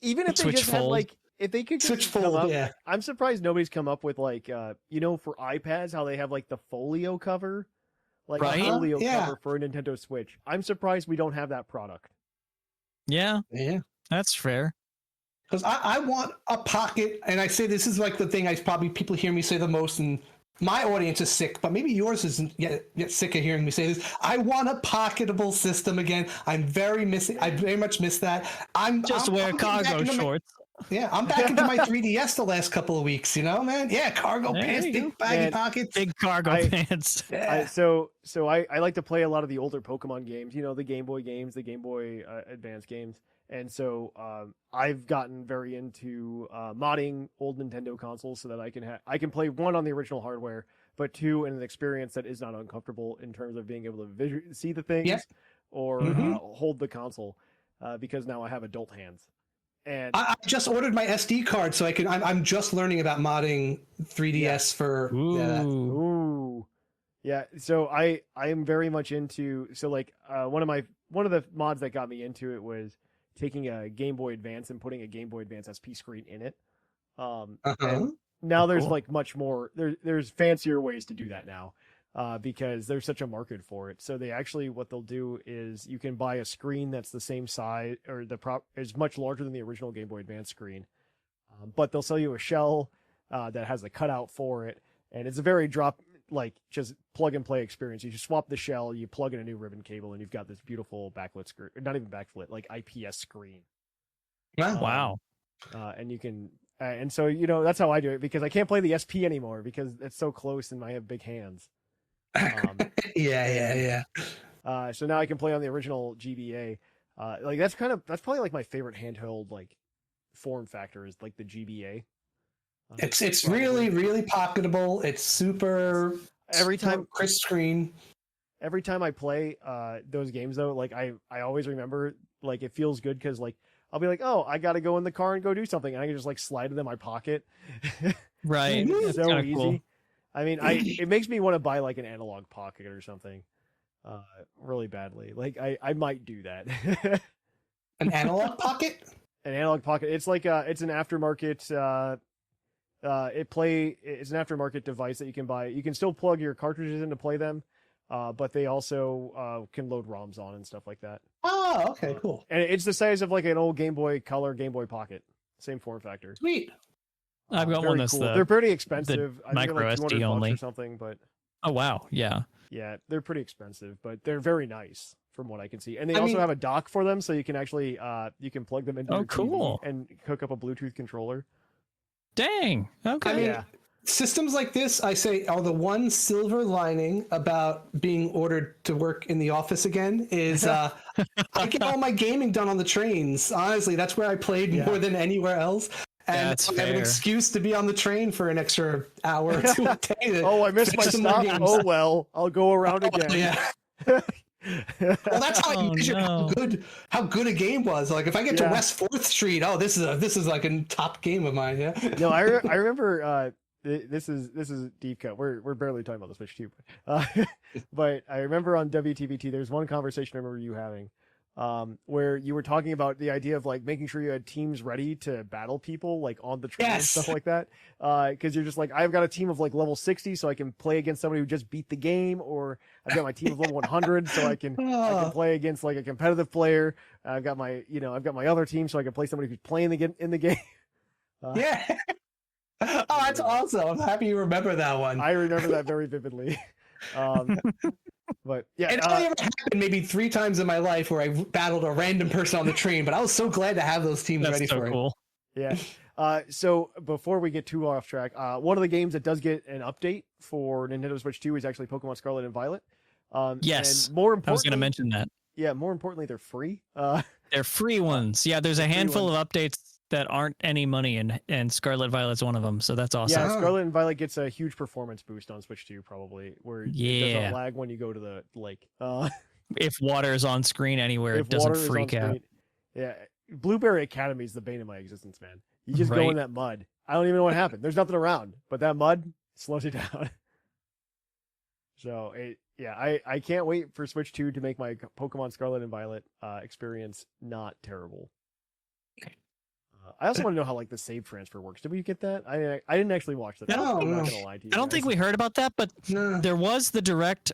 Even if they just had like, if they could Switch fold up, yeah. I'm surprised nobody's come up with like, for iPads, how they have like the folio cover. Like a folio cover for a Nintendo Switch. I'm surprised we don't have that product. Yeah, that's fair. Because I want a pocket, and I say this is like the thing people hear me say the most, and my audience is sick, but maybe yours isn't yet sick of hearing me say this. I want a pocketable system again. I very much miss that. I'm wear cargo shorts. I'm back into my 3DS the last couple of weeks, man. Yeah, cargo pants, big baggy pockets. Big cargo pants. Yeah. So I like to play a lot of the older Pokemon games, the Game Boy games, the Game Boy Advance games. And so I've gotten very into modding old Nintendo consoles so that I can play one on the original hardware, but two in an experience that is not uncomfortable in terms of being able to see the things or hold the console because now I have adult hands. And I just ordered my SD card so I can. I'm just learning about modding 3DS for. Ooh. Yeah, so I am very much into like one of the mods that got me into it was taking a Game Boy Advance and putting a Game Boy Advance SP screen in it. And now there's Cool. like much more there's fancier ways to do that now. Because there's such a market for it. So they actually what they'll do is you can buy a screen that's the same size or is much larger than the original Game Boy Advance screen. But they'll sell you a shell that has a cutout for it, and it's a very just plug and play experience. You just swap the shell, you plug in a new ribbon cable, and you've got this beautiful backlit screen, not even backlit, like IPS screen. Wow. And you can, and so that's how I do it because I can't play the SP anymore because it's so close and I have big hands. Yeah. So now I can play on the original GBA. Like that's probably like my favorite handheld like form factor is like the GBA. It's really, really pocketable. It's super crisp screen. Every time I play those games though, like I always remember like it feels good because like I'll be like, oh, I got to go in the car and go do something, and I can just like slide it in my pocket. Right. It's That's so kinda easy. cool. I mean, it makes me want to buy like an analog pocket or something, really badly. Like I might do that. An analog pocket? An analog pocket. It's like it's an aftermarket. It's an aftermarket device that you can buy. You can still plug your cartridges in to play them, but they also can load ROMs on and stuff like that. Oh, okay, cool. And it's the size of like an old Game Boy Color, Game Boy Pocket, same form factor. Sweet. I've got Very one that's cool. They're pretty expensive. I think micro they're like SD $200 only or something, but Oh wow, yeah. yeah, they're pretty expensive, but they're very nice from what I can see. And they I also mean- have a dock for them, so you can actually you can plug them into Oh, your TV cool. and hook up a Bluetooth controller. Dang. Okay. I mean, Yeah. systems like this, I say, are the one silver lining about being ordered to work in the office again is I get all my gaming done on the trains. Honestly, that's where I played more than anywhere else. And That's I have an fair. excuse to be on the train for an extra hour or two a day. to Oh, I missed my finish some more stop. games. Oh well, I'll go around again. Yeah. Well, that's how I Oh, measure no. how good a game was. Like if I get to Yeah. West 4th Street, oh, this is like a top game of mine. Yeah. No, I remember. This is deep cut. We're barely talking about the Switch too, but I remember on WTPT there's one conversation I remember you having, where you were talking about the idea of like making sure you had teams ready to battle people like on the train and Yes. stuff like that. Because you're just like, I've got a team of like level 60, so I can play against somebody who just beat the game, or I've got my team of level 100, so I can play against like a competitive player. I've got my other team, so I can play somebody who's playing in the game. Yeah. Oh, that's awesome. I'm happy you remember that one. I remember that very vividly. But yeah, It only ever happened maybe 3 times in my life where I battled a random person on the train, but I was so glad to have those teams That's ready so for cool. yeah. So before we get too off track, one of the games that does get an update for Nintendo Switch 2 is actually Pokemon Scarlet and Violet. Yes. And more I was going to importantly, mention that. yeah, more importantly, they're free. They're free ones. Yeah, there's a free handful ones. of updates that aren't any money, and Scarlet Violet's one of them. So that's awesome. Yeah, Oh. Scarlet and Violet gets a huge performance boost on Switch 2, probably, where it Yeah. doesn't lag when you go to the lake. If water is on screen anywhere, If it doesn't water is on freak out. screen- Yeah, Blueberry Academy is the bane of my existence, man. You just go Right. in that mud. I don't even know what happened. There's nothing around, but that mud slows you down. So I can't wait for Switch 2 to make my Pokemon Scarlet and Violet experience not terrible. I also want to know how like the save transfer works. Did we get that? I didn't actually watch that. I don't I'm not know. gonna lie to you. I don't think guys. we heard about that, but No. there was the direct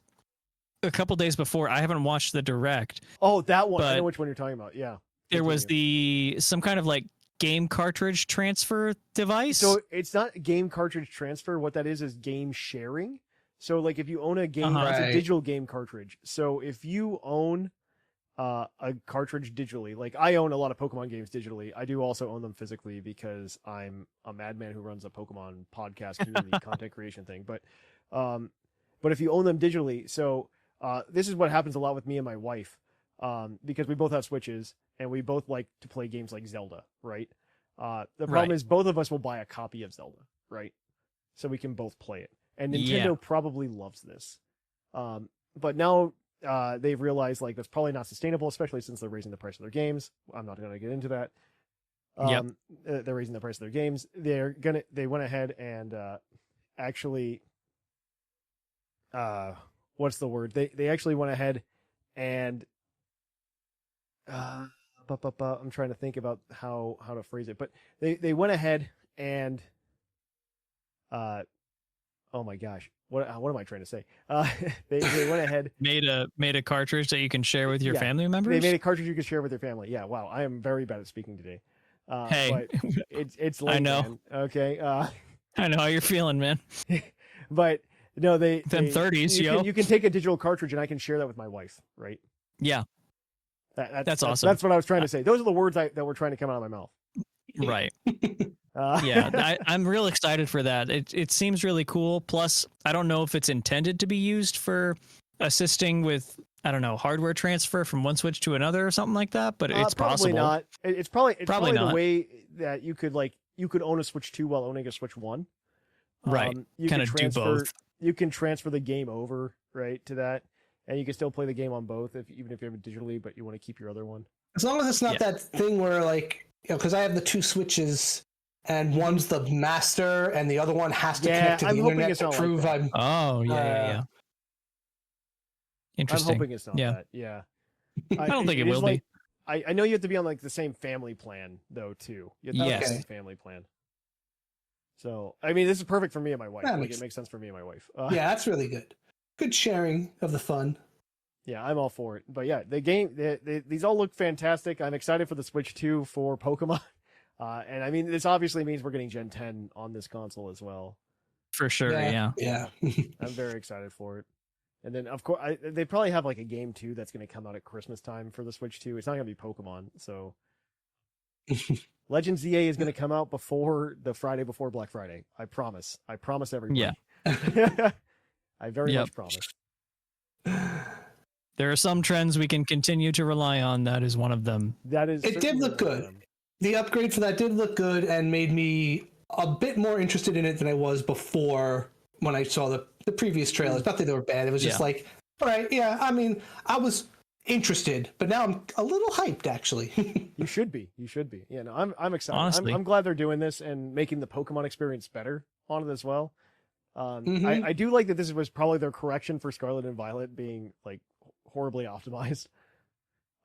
a couple days before. I haven't watched the direct. Oh, that one. I know but- which one you're talking about. Yeah. There was Continue. some kind of like game cartridge transfer device. So it's not game cartridge transfer. What that is game sharing. So like if you own a game, it's a Right. digital game cartridge. So if you own a cartridge digitally, like I own a lot of Pokemon games digitally. I do also own them physically because I'm a madman who runs a Pokemon podcast community content creation thing. But if you own them digitally, so this is what happens a lot with me and my wife, because we both have Switches and we both like to play games like Zelda, right? The problem Right. is both of us will buy a copy of Zelda, right? So we can both play it. And Nintendo Yeah. probably loves this. But now they've realized like that's probably not sustainable, especially since they're raising the price of their games. I'm not going to get into that. Yep. They're raising the price of their games. They went ahead and actually what's the word? They actually went ahead and I'm trying to think about how to phrase it, but they went ahead and oh my gosh, what am I trying to say? They went ahead made a cartridge that you can share with your Yeah, family members. they made a cartridge you can share with your family. Yeah, wow, I am very bad at speaking today. Hey, but it's late, I know. man. Okay, I know how you're feeling, man. but no, Them 30s, yo. You can take a digital cartridge and I can share that with my wife, right? Yeah, that's awesome. That's what I was trying to say. Those are the words that were trying to come out of my mouth. right. Yeah, I'm real excited for that. It seems really cool. Plus, I don't know if it's intended to be used for assisting with, I don't know, hardware transfer from one Switch to another or something like that, but it's probably possible. not. It's probably not. the way that you could own a Switch 2 while owning a Switch 1. Right. You Kind can of do both. You can transfer the game over, right, to that, and you can still play the game on both even if you have it digitally, but you want to keep your other one. As long as it's not that thing where, like, because I have the two Switches and one's the master and the other one has to connect to the internet to prove I'm. Oh, yeah. Interesting. I'm hoping it's not that. Yeah. I don't think it will be. I know you have to be on like the same family plan though too. You have to have the same family plan. So I mean, this is perfect for me and my wife. It makes sense for me and my wife. Yeah, that's really good. Good sharing of the fun. Yeah, I'm all for it. But yeah, the game, these all look fantastic. I'm excited for the Switch 2 for Pokemon. And I mean, this obviously means we're getting Gen 10 on this console as well. For sure, yeah. I'm very excited for it. And then, of course, they probably have like a game too that's going to come out at Christmas time for the Switch 2. It's not going to be Pokemon, so Legends EA is going to come out before the Friday before Black Friday. I promise. I promise everybody. Yeah. I very much promise. There are some trends we can continue to rely on. That is one of them. It did look good. The upgrade for that did look good and made me a bit more interested in it than I was before when I saw the previous trailers. Not that they were bad. It was just like, all right, yeah. I mean, I was interested, but now I'm a little hyped actually. You should be. Yeah, no, I'm excited. Honestly. I'm glad they're doing this and making the Pokemon experience better on it as well. I do like that this was probably their correction for Scarlet and Violet being like horribly optimized.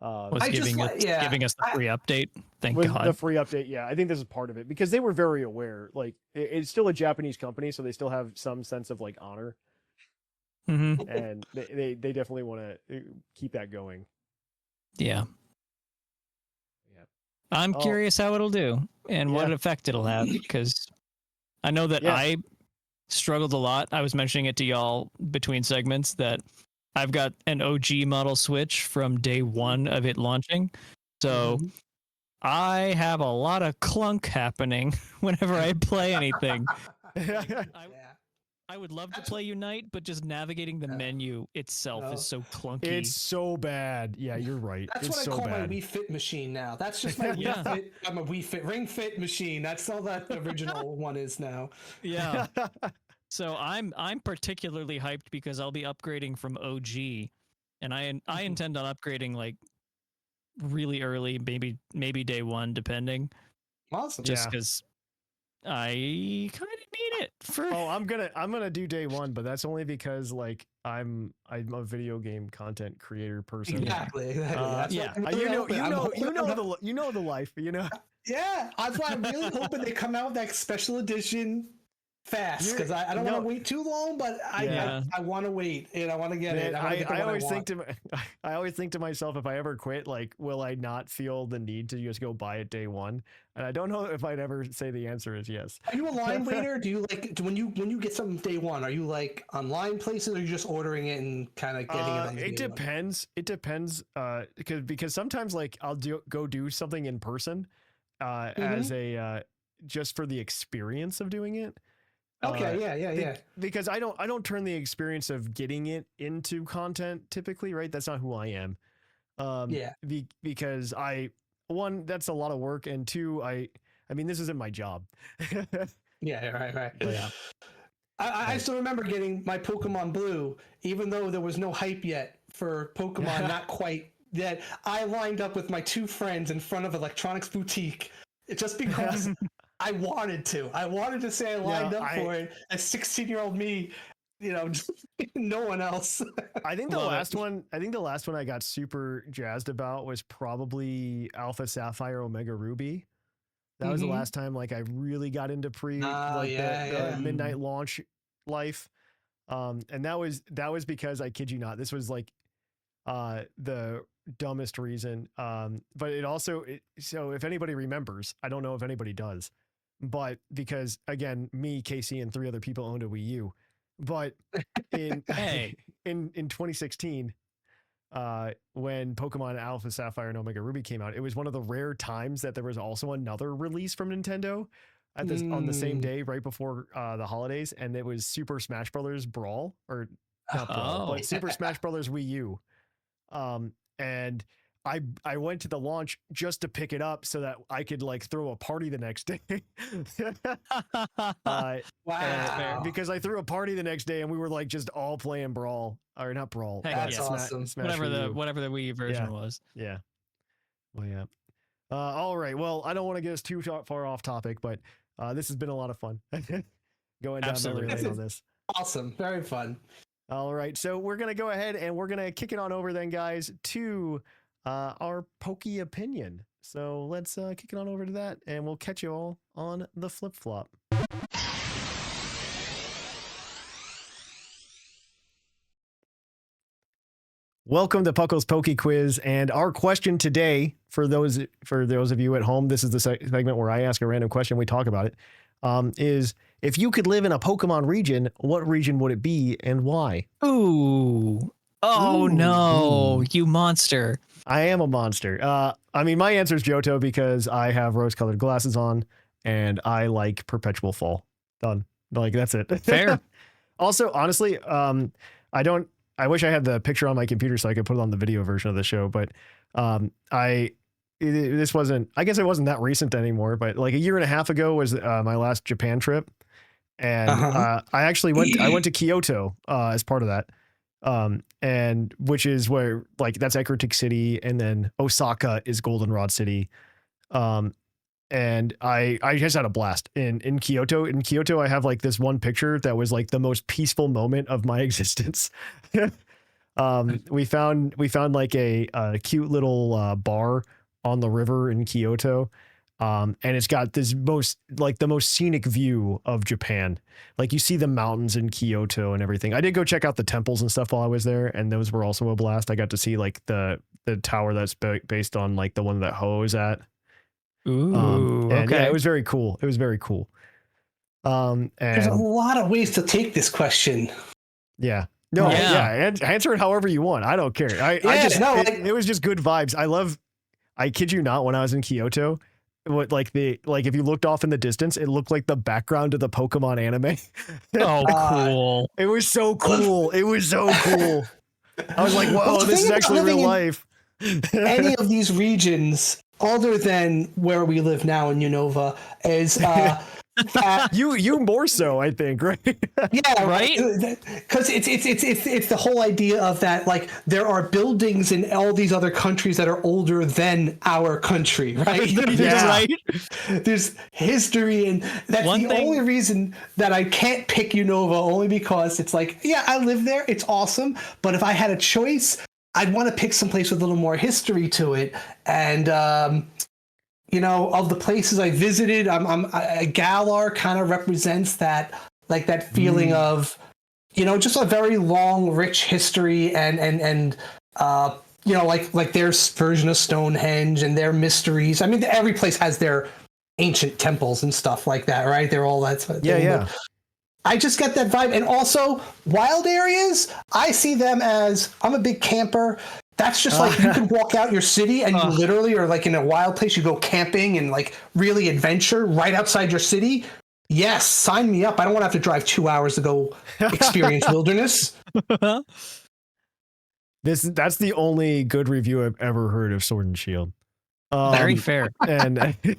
Giving us the free update. Thank God. The free update, yeah. I think this is part of it because they were very aware. Like it's still a Japanese company, so they still have some sense of like honor. Mm-hmm. And they definitely want to keep that going. Yeah. I'm curious how it'll do and what effect it'll have because I know that I struggled a lot. I was mentioning it to y'all between segments that I've got an OG model Switch from day one of it launching. So I have a lot of clunk happening whenever I play anything. I would love to play Unite, but just navigating the menu itself is so clunky. It's so bad. Yeah, you're right. That's it's what so I call bad. my Wii Fit machine now. That's just my Wii Fit. I'm a Wii Fit Ring Fit machine. That's all that original one is now. Yeah. So I'm particularly hyped because I'll be upgrading from OG, and I intend on upgrading like really early, maybe day one, depending. Awesome. Just because I kind of need it for. Oh, I'm gonna do day one, but that's only because like I'm a video game content creator person. Exactly. You know the life. You know. Yeah, that's why I'm really hoping they come out with that special edition fast because I don't want to wait too long, but I want to wait and I want to get it. I always think to myself, if I ever quit, like, will I not feel the need to just go buy it day one? And I don't know if I'd ever say the answer is yes. Are you a line waiter? Do you like when you get something day one? Are you like online places, or are you just ordering it and kind of getting it on the It depends. It depends. Because sometimes like I'll go do something in person, as a just for the experience of doing it. Okay, yeah. Because I don't turn the experience of getting it into content typically, right? That's not who I am. Because one, that's a lot of work, and two, I mean, this isn't my job. Right. Yeah. I still remember getting my Pokemon Blue, even though there was no hype yet for Pokemon, not quite yet. I lined up with my two friends in front of Electronics Boutique just because I wanted to. I wanted to say I lined up for it. As 16-year-old me, no one else. I think the Love last it. one. I think the last one I got super jazzed about was probably Alpha Sapphire Omega Ruby. That was the Mhm. last time like I really got into Oh, the midnight launch life. And that was because I kid you not, this was like the dumbest reason. But it also so if anybody remembers, I don't know if anybody does, but because again, me, Casey, and 3 other people owned a Wii U. But in Hey. in 2016, when Pokemon Alpha Sapphire and Omega Ruby came out, it was one of the rare times that there was also another release from Nintendo at this on the same day, right before the holidays, and it was Super Smash Brothers Brawl, or not Brawl, Oh. but Super Smash Brothers Wii U. And I went to the launch just to pick it up so that I could like throw a party the next day. Wow. Because I threw a party the next day and we were like just all playing Brawl, or not Brawl. Heck That's yeah. awesome. Smash whatever Wii U. whatever the Wii version Yeah. was. Yeah. Well, yeah. All right. Well, I don't want to get us too far off topic, but this has been a lot of fun going down memory Absolutely. lane on this. Awesome. Very fun. All right. So we're going to go ahead and we're going to kick it on over then, guys, to our Pokeopinion. So let's kick it on over to that and we'll catch you all on the flip flop. Welcome to Puckle's Pokequiz, and our question today, for those of you at home, this is the segment where I ask a random question, we talk about it, is if you could live in a Pokemon region, what region would it be and why? Ooh. Oh Ooh. no, you monster. I am a monster. I mean, my answer is Johto because I have rose-colored glasses on and I like Perpetual Fall. Done. Like, that's it. Fair. Also, honestly, I wish I had the picture on my computer so I could put it on the video version of the show, but this wasn't, I guess it wasn't that recent anymore, but like a year and a half ago was my last Japan trip. And I actually went to Kyoto as part of that. And which is where like that's Ecruteak City, and then Osaka is Goldenrod City. And I just had a blast in Kyoto. In Kyoto, I have like this one picture that was like the most peaceful moment of my existence. We found like a cute little bar on the river in Kyoto. And it's got this the most scenic view of Japan. Like you see the mountains in Kyoto and everything. I did go check out the temples and stuff while I was there, and those were also a blast. I got to see like the tower that's based on like the one that Ho is at. Ooh. And okay. yeah, it was very cool. It was very cool. And There's a lot of ways to take this question. yeah. No, Yeah. answer it however you want. I don't care. It was just good vibes. I kid you not, when I was in Kyoto, if you looked off in the distance, it looked like the background of the Pokemon anime. Oh, cool. It was so cool. It was so cool. I was like, whoa, Well, the this thing is about actually real living in life. Any of these regions, other than where we live now in Unova, is that You more so, I think, right? yeah, Right? Because it's the whole idea of that, like there are buildings in all these other countries that are older than our country, right? Yeah. Right? There's history, and that's One the thing- only reason that I can't pick Unova, only because it's like, yeah, I live there, it's awesome, but if I had a choice, I'd want to pick someplace with a little more history to it. And of the places I visited, Galar kind of represents that, like that feeling of, just a very long, rich history, and like their version of Stonehenge and their mysteries. I mean, every place has their ancient temples and stuff like that, right? They're all that sort of thing. Yeah. But I just get that vibe. And also, wild areas, I see them as, I'm a big camper. That's just like you can walk out your city and you literally are like in a wild place. You go camping and like really adventure right outside your city. Yes, sign me up. I don't want to have to drive 2 hours to go experience wilderness. That's the only good review I've ever heard of Sword and Shield. Very fair. And I dig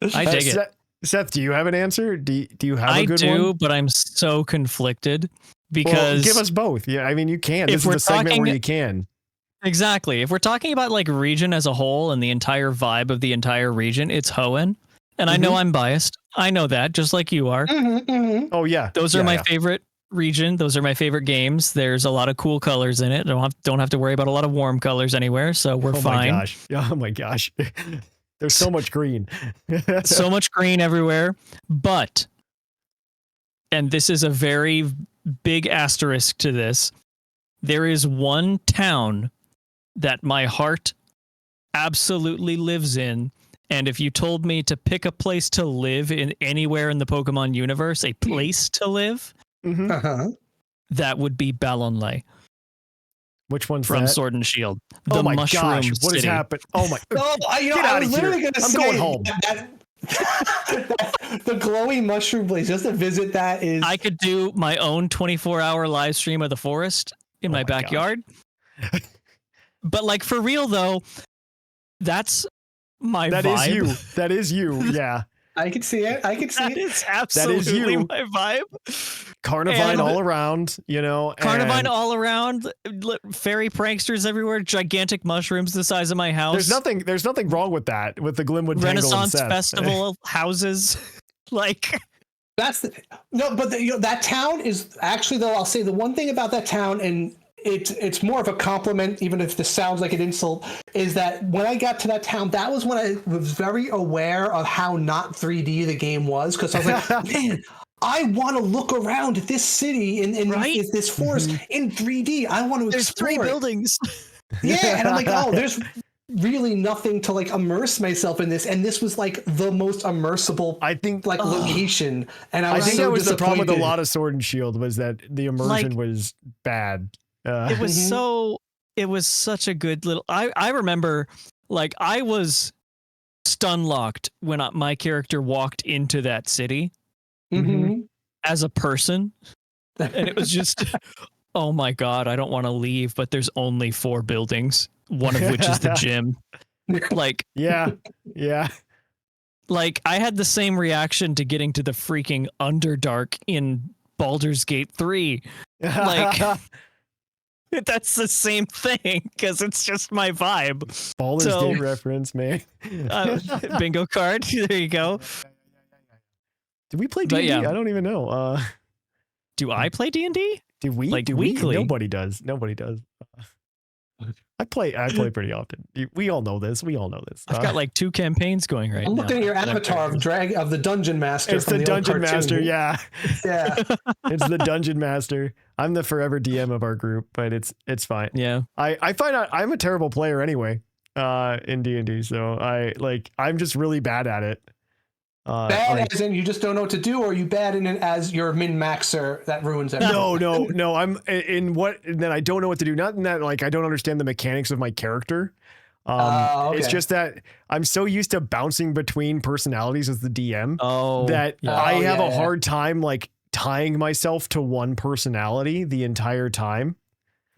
it. Seth, do you have an answer? Do you have a I good do, one? but I'm so conflicted Well, because give us both. Yeah, I mean, you can. if This is we're the segment talking- where you can. exactly. If we're talking about like region as a whole and the entire vibe of the entire region, it's Hoenn. And I know I'm biased. I know that, just like you are. Oh yeah, Those are my favorite region. Those are my favorite games. There's a lot of cool colors in it. Don't have to worry about a lot of warm colors anywhere, so we're fine. Oh my gosh. There's so much green. So much green everywhere. But, and this is a very big asterisk to this, there is one town that my heart absolutely lives in. And if you told me to pick a place to live in anywhere in the Pokemon universe, a place to live, that would be Balonlay. Which one's from that? Sword and Shield? The oh my Mushroom gosh! What has City. happened? Oh my! Get out of here! I'm going home. The glowing mushroom place, just to visit that is. I could do my own 24-hour live stream of the forest in my backyard. But like for real though, that's my that vibe. Is you. That is you. Yeah. I can see it. I can see that it. Is absolutely my vibe. Carnivine all around, you know. Carnivine all around, fairy pranksters everywhere, gigantic mushrooms the size of my house. There's nothing wrong with that. With the Glimwood Renaissance Tangle and Festival houses, like. That's but that town is actually though. I'll say the one thing about that town, and it's more of a compliment, even if this sounds like an insult, is that when I got to that town, that was when I was very aware of how not 3D the game was, because I was like, man, I want to look around at this city in this forest in 3D. I want to There's explore 3 buildings. Yeah, and I'm like, oh, there's really nothing to like immerse myself in this, and this was like the most immersible location. And I think that was the problem with a lot of Sword and Shield, was that the immersion was bad. It was such a good little. I remember, like, I was stun locked when my character walked into that city as a person, and it was just, oh my god, I don't want to leave, but there's only 4 buildings, one of which is the gym. Like, yeah. Like, I had the same reaction to getting to the freaking Underdark in Baldur's Gate 3. Like. That's the same thing, because it's just my vibe. Baldur's Gate reference, man. Bingo card. There you go. Did we play D&D? I don't even know. Do I play D&D? Do we? Like weekly? Nobody does. I play pretty often. We all know this. I've got like 2 campaigns going right now. I'm looking at your avatar of the Dungeon Master. It's the Dungeon Master, yeah. Yeah. It's the Dungeon Master. I'm the forever DM of our group, but it's fine. Yeah. I find out I'm a terrible player anyway, in D&D, so I'm just really bad at it. Bad as in you just don't know what to do, or are you bad in it as your min-maxer that ruins everything? No. I'm in what that I don't know what to do. Not in that like I don't understand the mechanics of my character. It's just that I'm so used to bouncing between personalities as the DM that I have a hard time like tying myself to one personality the entire time.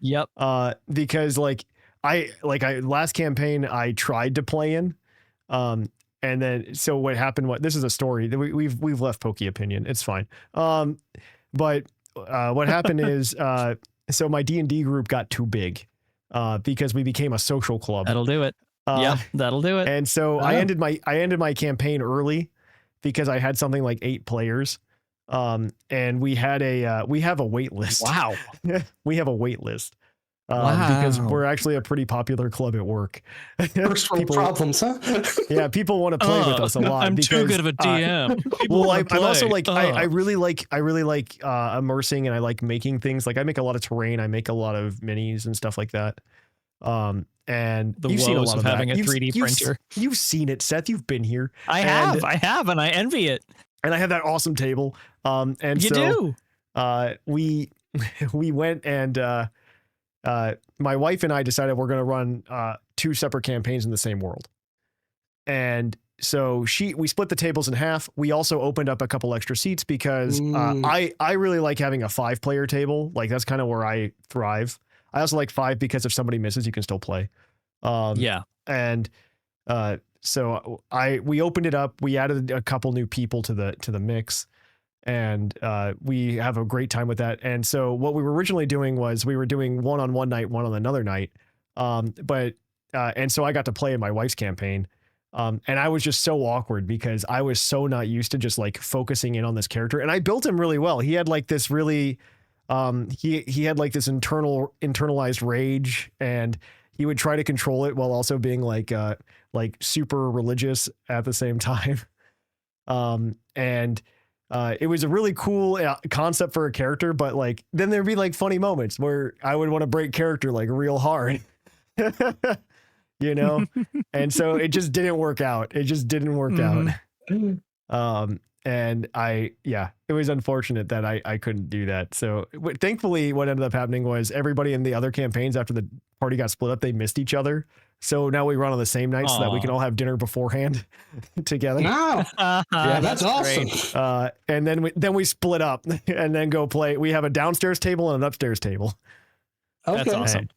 Yep. Because I last campaign I tried to play in, and then, so what happened, this is a story that we've left PokeOpinion. It's fine. But what happened is, so my D&D group got too big, because we became a social club. That'll do it. That'll do it. And so I ended my campaign early because I had something like 8 players. And we have a wait list. Wow. We have a wait list. Because we're actually a pretty popular club at work. First world problems, huh? Yeah, people want to play with us a lot. I'm too good of a DM. I'm also like I really like immersing, and I like making things. Like I make a lot of terrain, I make a lot of minis and stuff like that. And you've seen a lot of having a 3D printer. You've seen it, Seth. You've been here. I have, and I envy it. And I have that awesome table. And you do. We went and. My wife and I decided we're going to run 2 separate campaigns in the same world. And so we split the tables in half. We also opened up a couple extra seats because I really like having a 5-player table. Like that's kind of where I thrive. I also like 5 because if somebody misses, you can still play. And so we opened it up. We added a couple new people to the mix. And we have a great time with that. And so what we were originally doing was we were doing one on one night, one on another night. And so I got to play in my wife's campaign. And I was just so awkward because I was so not used to just like focusing in on this character. And I built him really well. He had like this really, he had like this internalized rage, and he would try to control it while also being like super religious at the same time. It was a really cool concept for a character, but like then there'd be like funny moments where I would want to break character like real hard. You know, and so it just didn't work out. It just didn't work out. And it was unfortunate that I couldn't do that. So thankfully what ended up happening was everybody in the other campaigns after the party got split up, they missed each other. So now we run on the same night so that we can all have dinner beforehand together. Wow. Yeah, that's awesome. And then we split up and then go play. We have a downstairs table and an upstairs table. Okay. That's awesome.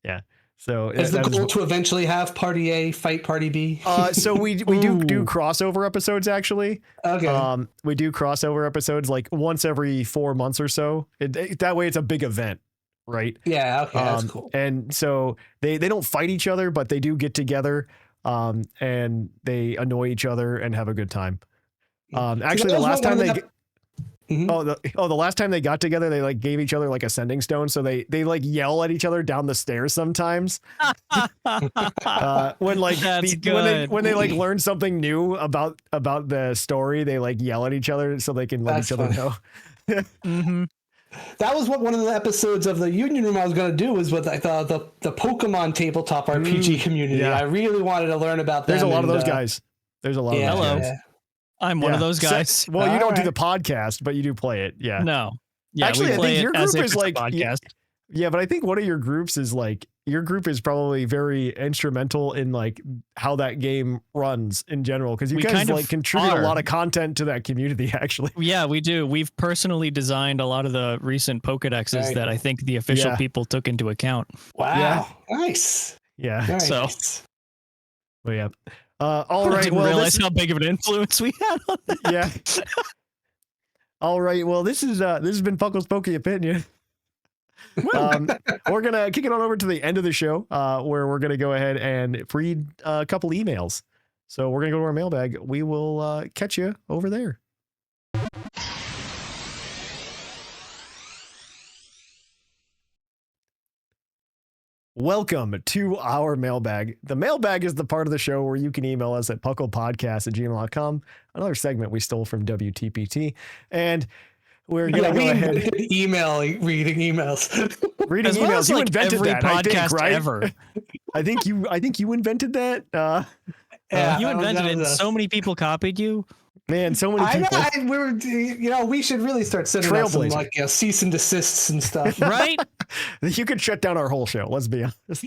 Yeah. So is the goal to eventually have party A fight party B? So we do crossover episodes actually. Okay. We do crossover episodes like once every 4 months or so. That way it's a big event, right? Yeah. Okay. That's cool. And so they don't fight each other, but they do get together, and they annoy each other and have a good time. Actually, the last time the last time they got together, they like gave each other like a sending stone. So they like yell at each other down the stairs sometimes. When like when they like learn something new about the story, they like yell at each other so they can let each other know. Mm-hmm. That was what one of the episodes of the Union Room I was going to do, was with the Pokemon tabletop RPG community. Yeah. I really wanted to learn about them. There's a lot of those guys. There's a lot of those guys. Yeah. I'm one of those guys. Well, you don't do the podcast, but you do play it. Yeah. No. Yeah, actually, I think your group is like podcast. Yeah, but I think one of your groups is like your group is probably very instrumental in like how that game runs in general, because you guys kind of like contribute a lot of content to that community. Actually, yeah, we do. We've personally designed a lot of the recent Pokedexes that I think the official people took into account. Wow, yeah. Nice. Yeah. Nice. So, well, yeah. All right. I didn't realize how big of an influence we had on that. Yeah. All right. Well, this has been Puckle's Pokeopinion. We're gonna kick it on over to the end of the show, where we're gonna go ahead and read a couple emails. So we're gonna go to our mailbag. We will catch you over there. Welcome to our mailbag. The mailbag is the part of the show where you can email us at puclpodcast@gmail.com. Another segment we stole from WTPT. And we're going to go ahead. Reading emails. Reading emails. You like invented every that, podcast I think, right? ever. I think you invented that. You invented it, and so many people copied you. Man, so many people. We should really start sending out some like cease and desists and stuff. Right? You could shut down our whole show. Let's be honest.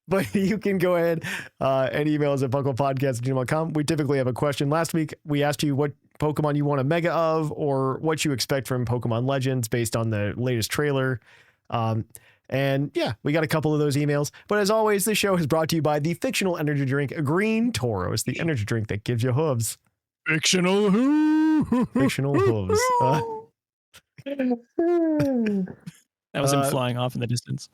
But you can go ahead and email us at puclpodcast@gmail.com. We typically have a question. Last week, we asked you what Pokemon you want a mega of, or what you expect from Pokemon Legends based on the latest trailer. And yeah, we got a couple of those emails. But as always, this show is brought to you by the fictional energy drink Green Tauros, the energy drink that gives you hooves. Fictional hooves. Fictional hooves. That was him flying off in the distance.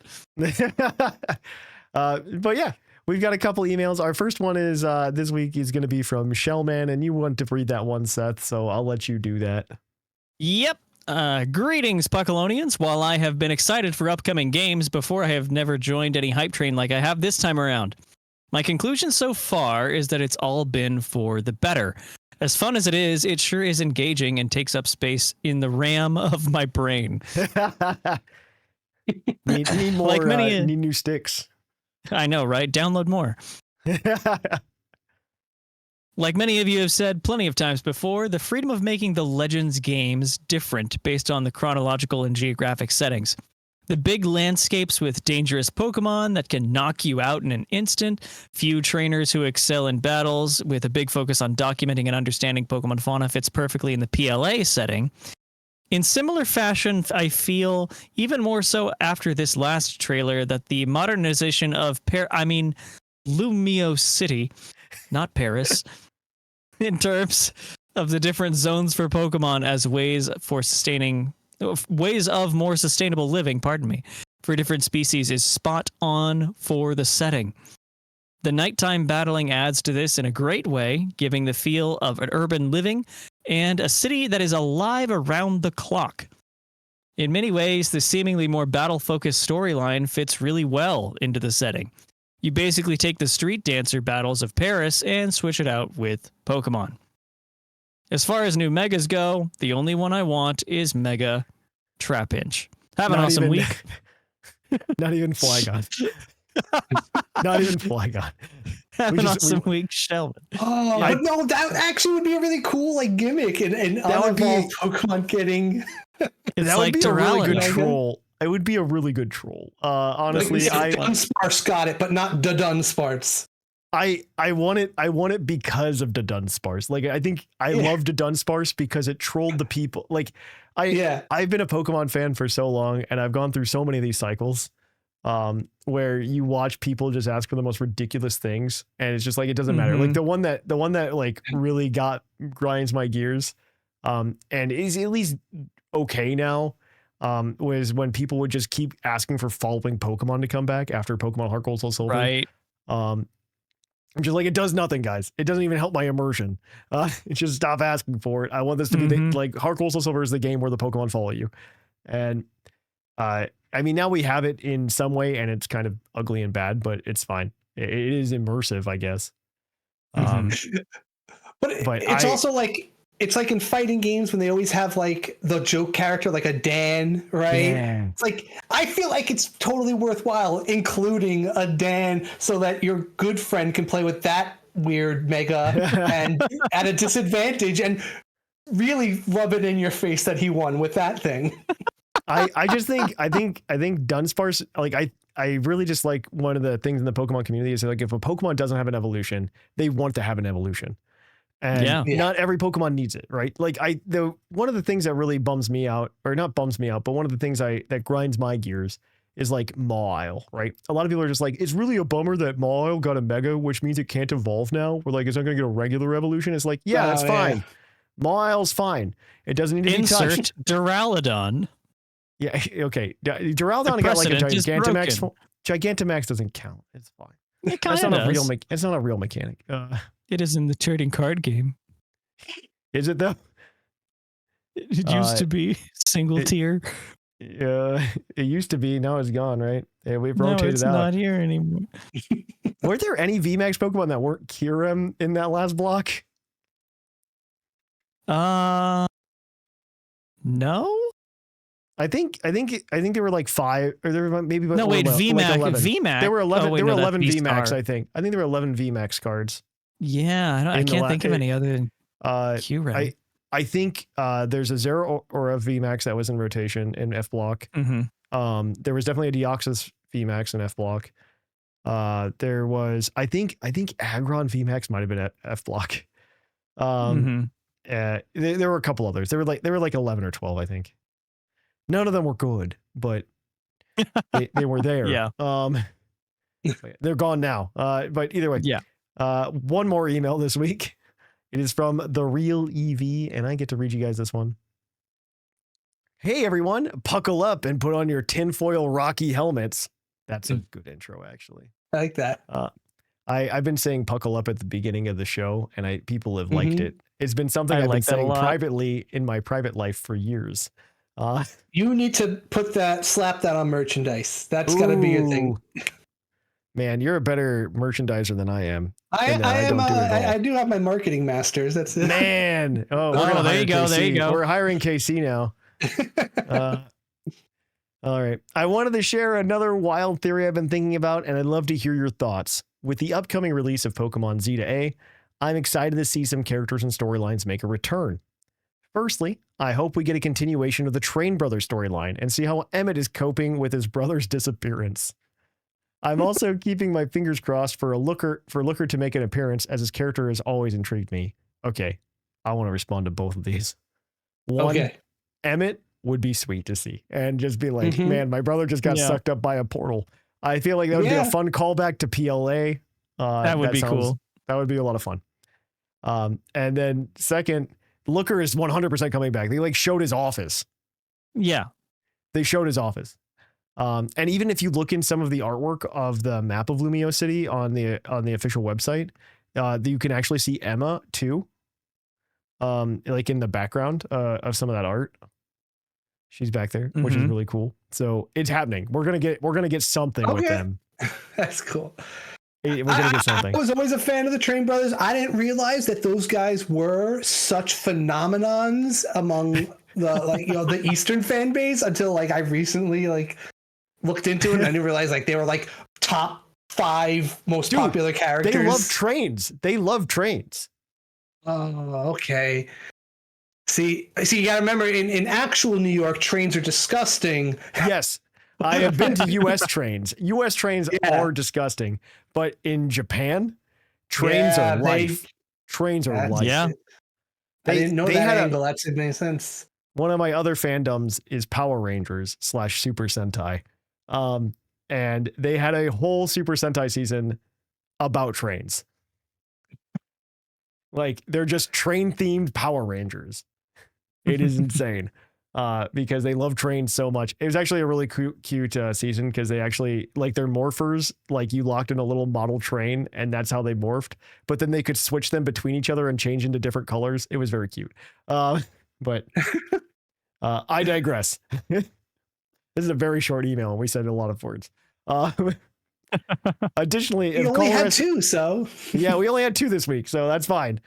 But yeah, we've got a couple emails. Our first one is this week is going to be from Shellman, and you want to read that one, Seth, so I'll let you do that. Yep. Greetings, Puckalonians. While I have been excited for upcoming games before, I have never joined any hype train like I have this time around. My conclusion so far is that it's all been for the better. As fun as it is, it sure is engaging and takes up space in the RAM of my brain. need more, like many, need new sticks. I know, right? Download more. Like many of you have said plenty of times before, the freedom of making the Legends games different based on the chronological and geographic settings. The big landscapes with dangerous Pokemon that can knock you out in an instant, few trainers who excel in battles with a big focus on documenting and understanding Pokemon fauna fits perfectly in the PLA setting. In similar fashion, I feel, even more so after this last trailer, that the modernization of Lumio City, not Paris, in terms of the different zones for Pokemon as ways of more sustainable living, for different species, is spot on for the setting. The nighttime battling adds to this in a great way, giving the feel of an urban living and a city that is alive around the clock. In many ways, the seemingly more battle-focused storyline fits really well into the setting. You basically take the street dancer battles of Paris and switch it out with Pokemon. As far as new megas go, the only one I want is Mega Trapinch. Have an awesome week. Not even Flygon. Not even Flygon. Have an awesome week, Sheldon. Oh, but no, that actually would be a really cool like gimmick and that would be Pokemon getting. That would be a really good troll. It would be a really good troll. Honestly, like Dunsparce got it, but not the Dunsparce. I want it because of the Dunsparce. Like I think I love the Dunsparce because it trolled the people. Like I've been a Pokemon fan for so long, and I've gone through so many of these cycles where you watch people just ask for the most ridiculous things, and it's just like it doesn't matter. Like the one that like really grinds my gears, and is at least okay now. Was when people would just keep asking for following Pokemon to come back after Pokemon Heart Gold Soul Silver. Right. I'm just like, it does nothing, guys. It doesn't even help my immersion. It's just stop asking for it. I want this to be like Heart Gold Soul Silver is the game where the Pokemon follow you. And I mean, now we have it in some way, and it's kind of ugly and bad, but it's fine. It is immersive, I guess. But it's also like, it's like in fighting games when they always have like the joke character, like a Dan, right? Yeah. It's like, I feel like it's totally worthwhile including a Dan so that your good friend can play with that weird mega and at a disadvantage and really rub it in your face that he won with that thing. I think Dunsparce, like I really just like one of the things in the Pokemon community is like if a Pokemon doesn't have an evolution, they want to have an evolution. And not every Pokemon needs it, right? Like one of the things that really bums me out, or not bums me out, but one of the things that grinds my gears is like Mawile, right? A lot of people are just like, it's really a bummer that Mawile got a Mega, which means it can't evolve now. We're like, it's not going to get a regular evolution. It's like, that's fine. Mawile's fine. It doesn't need to be touched. Insert Duraludon. Yeah, okay. Duraludon got like a Gigantamax. Gigantamax doesn't count. It's fine. It kind of does. It's not a real mechanic. It is in the trading card game. Is it though? It used to be single tier. Yeah, it used to be. Now it's gone, right? Yeah, we've rotated it's out. It's not here anymore. Were there any VMAX Pokemon that weren't Kyurem in that last block? No. I think there were like 5, or there were maybe no. Wait, VMAX. Like VMAX. There were 11. Oh, wait, there were no, 11 VMAX. I think there were 11 VMAX cards. Yeah, I can't think of any other than Kyurem. I think there's a Zero or a VMAX that was in rotation in F block. There was definitely a Deoxys VMAX in F block. There was I think Aggron VMAX might have been at F block. There were a couple others. There were like 11 or 12, I think. None of them were good, but they were there. Yeah. They're gone now. But either way. Yeah. One more email this week. It is from The Real EV, and I get to read you guys this one. Hey, everyone. Buckle up and put on your tinfoil Rocky helmets. That's a good intro, actually. I like that. I've been saying buckle up at the beginning of the show, and people have liked it. It's been something I've been saying privately in my private life for years. You need to slap that on merchandise. That's got to be your thing. Man, you're a better merchandiser than I am. I do have my marketing masters. That's it. Man. There you go. There you go. We're hiring KC now. All right. I wanted to share another wild theory I've been thinking about, and I'd love to hear your thoughts. With the upcoming release of Pokemon Z to A, I'm excited to see some characters and storylines make a return. Firstly, I hope we get a continuation of the Train Brothers storyline and see how Emmett is coping with his brother's disappearance. I'm also keeping my fingers crossed for Looker to make an appearance, as his character has always intrigued me. Okay, I want to respond to both of these. One, Emmett would be sweet to see, and just be like, man, my brother just got sucked up by a portal. I feel like that would be a fun callback to PLA. That would be cool. That would be a lot of fun. And then second, Looker is 100% coming back. They showed his office. Yeah. They showed his office. And even if you look in some of the artwork of the map of Lumio City on the official website, you can actually see Emma too. Like in the background of some of that art. She's back there, which is really cool. So it's happening. We're gonna get something with them. That's cool. We're gonna get something. I was always a fan of the Train Brothers. I didn't realize that those guys were such phenomenons among the Eastern fan base until I recently looked into it, and I didn't realize they were top 5 most popular characters. They love trains. Oh, okay. See, you gotta remember in actual New York, trains are disgusting. Yes. I have been to U.S. trains. U.S. trains are disgusting, but in Japan, trains are life. Trains are life. Yeah. I didn't know that angle. That didn't make sense. One of my other fandoms is Power Rangers / Super Sentai. And they had a whole Super Sentai season about trains. They're just train themed Power Rangers. It is insane. Because they love trains so much. It was actually a really cute season because they actually their morphers, you locked in a little model train and that's how they morphed. But then they could switch them between each other and change into different colors. It was very cute. But I digress. This is a very short email and we said a lot of words. Additionally, we only had 2, so yeah, we only had 2 this week, so that's fine.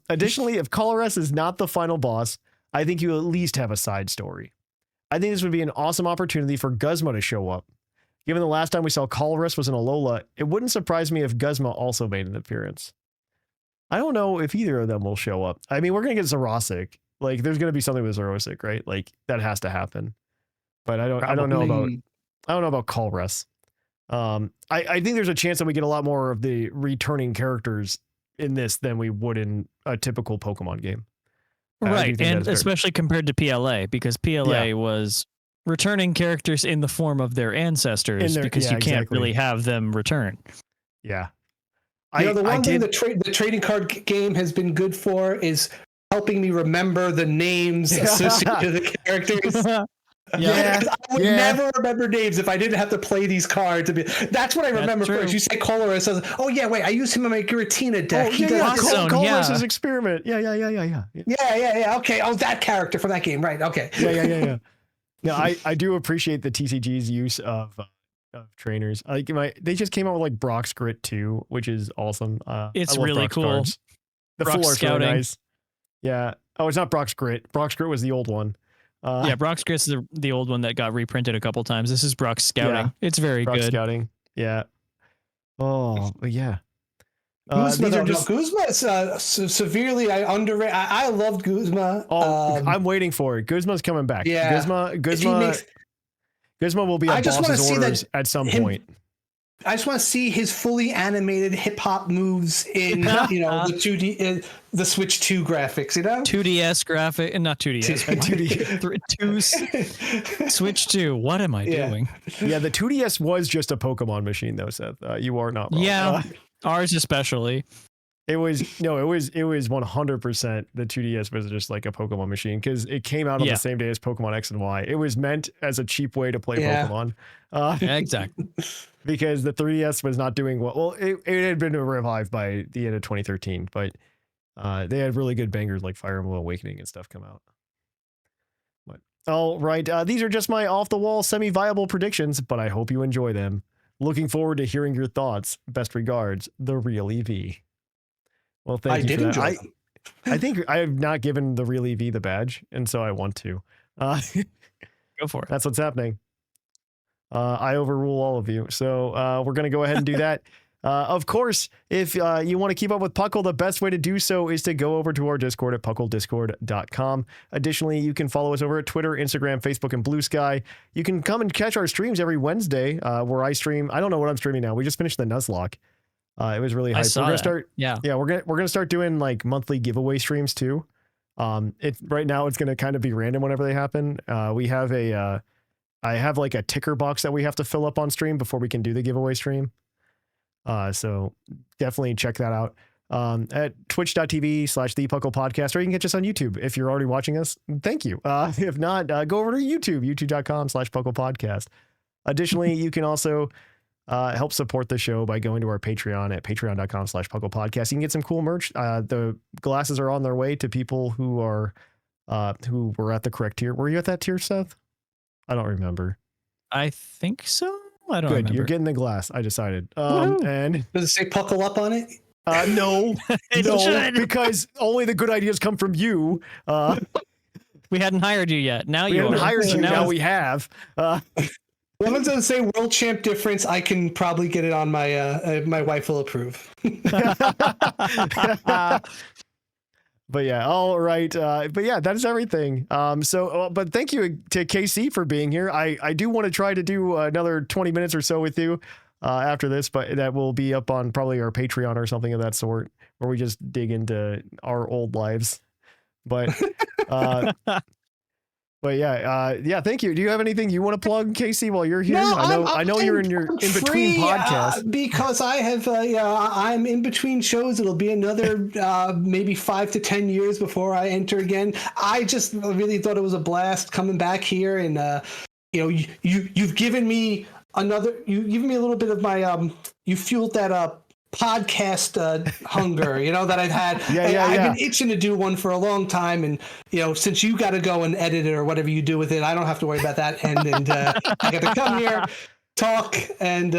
Additionally, if Colosseum is not the final boss, I think you at least have a side story. I think this would be an awesome opportunity for Guzma to show up. Given the last time we saw Colosseum was in Alola, it wouldn't surprise me if Guzma also made an appearance. I don't know if either of them will show up. I mean, we're going to get Zerosic. There's going to be something with Zerosic, right? That has to happen. But I don't know about Colosseum. I think there's a chance that we get a lot more of the returning characters in this than we would in a typical Pokemon game. Right, and especially compared to PLA, because PLA was returning characters in the form of their ancestors, because you can't really have them return. Yeah. The one thing the trading card game has been good for is helping me remember the names associated with the characters. I would never remember names if I didn't have to play these cards. That's what I remember first. You say Colosseum, oh yeah, wait, I used him in my Giratina deck. Colosseum's experiment. Yeah. Okay. Oh, that character from that game, right? Okay. Yeah. Yeah, I do appreciate the TCG's use of trainers. They just came out with Brock's Grit 2, which is awesome. It's really cool. Cards. The Brock's full art's Scouting. really nice. Yeah. Oh, it's not Brock's Grit. Brock's Grit was the old one. Brock's Grit is the old one that got reprinted a couple times. This is Brock's Scouting. Yeah. It's very Brock's good. Scouting. Yeah. Oh, yeah. Guzma is severely underrated. I loved Guzma. I'm waiting for it. Guzma's coming back. Yeah. Guzma will be at boss's orders at some point. I just want to see his fully animated hip hop moves in the 2D, the Switch 2 graphics. 2DS graphic, and not 2DS. 2 Switch 2. What am I doing? Yeah, the 2DS was just a Pokemon machine, though, Seth. You are not wrong. Yeah, ours especially. It was 100%. The 2DS was just like a Pokemon machine because it came out on the same day as Pokemon X and Y. It was meant as a cheap way to play Pokemon. Exactly. Because the 3DS was not doing well. Well, it had been revived by the end of 2013, but they had really good bangers like Fire Emblem Awakening and stuff come out. But all right, these are just my off-the-wall, semi-viable predictions, but I hope you enjoy them. Looking forward to hearing your thoughts. Best regards, the real EV. Well, thank you for that. Enjoy them. I think I have not given the real EV the badge, and so I want to. Go for it. That's what's happening. I overrule all of you. So we're going to go ahead and do that. Of course, if you want to keep up with Puckle, the best way to do so is to go over to our Discord at pucklediscord.com. Additionally, you can follow us over at Twitter, Instagram, Facebook, and Blue Sky. You can come and catch our streams every Wednesday where I stream. I don't know what I'm streaming now. We just finished the Nuzlocke. It was really hype. We're gonna start doing monthly giveaway streams too. Right now it's gonna kind of be random whenever they happen. We have I have a ticker box that we have to fill up on stream before we can do the giveaway stream. So definitely check that out at twitch.tv/thepuclpodcast, or you can catch us on YouTube if you're already watching us. Thank you. If not, go over to YouTube, youtube.com/puclpodcast. Additionally, you can also help support the show by going to our Patreon at patreon.com/puclpodcast. You can get some cool merch. The glasses are on their way to people who were at the correct tier. Were you at that tier, Seth? I don't remember. I think so. I don't Good. remember. You're getting the glass. I decided. Woohoo. And Does it say Puckle Up on it? no, It no, should. because only the good ideas come from you. We hadn't hired you yet. Now We you haven't are. hired So you. Now it's- we have. Well, if it doesn't say World Champ Difference, I can probably get it on my my wife will approve. But yeah, all right. But yeah, that's everything. But thank you to KC for being here. I do want to try to do another 20 minutes or so with you after this, but that will be up on probably our Patreon or something of that sort, where we just dig into our old lives. But but yeah, thank you. Do you have anything you want to plug, Casey, while you're here? No, I know you're in between free, podcasts. because I have I'm in between shows. It'll be another maybe 5 to 10 years before I enter again. I just really thought it was a blast coming back here, and you've given me you've given me a little bit of my you fueled that podcast hunger, that I've had. I've been itching to do one for a long time, and since you got to go and edit it or whatever you do with it, I don't have to worry about that end, and I got to come here, talk, and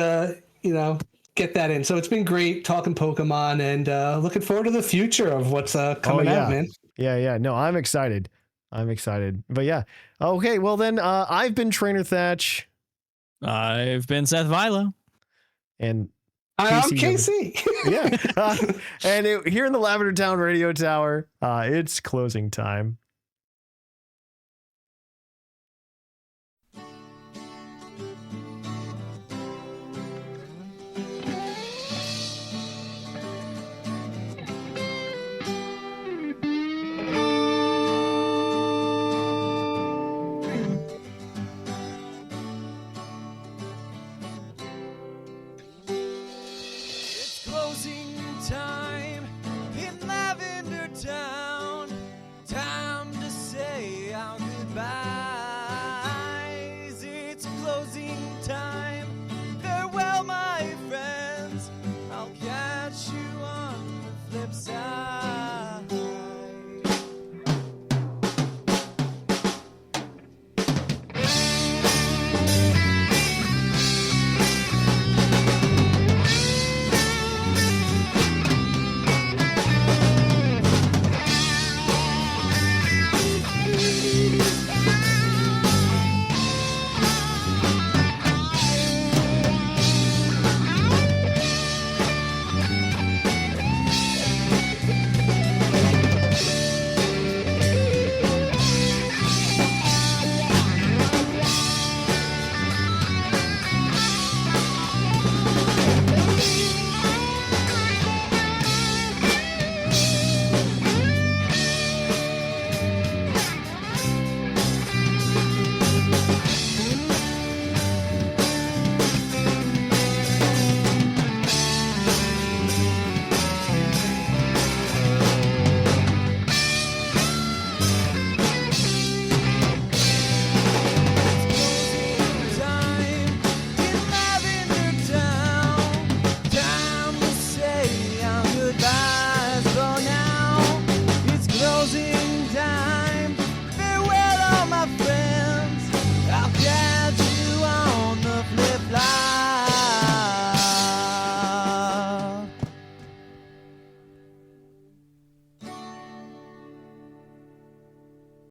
get that in. So it's been great talking Pokemon, and looking forward to the future of what's coming out, man. Yeah. No, I'm excited. But yeah. Okay, well then I've been Trainer Thatch. I've been Seth Vilo. And I'm Casey. Yeah. Here in the Lavender Town Radio Tower, it's closing time. Closing time.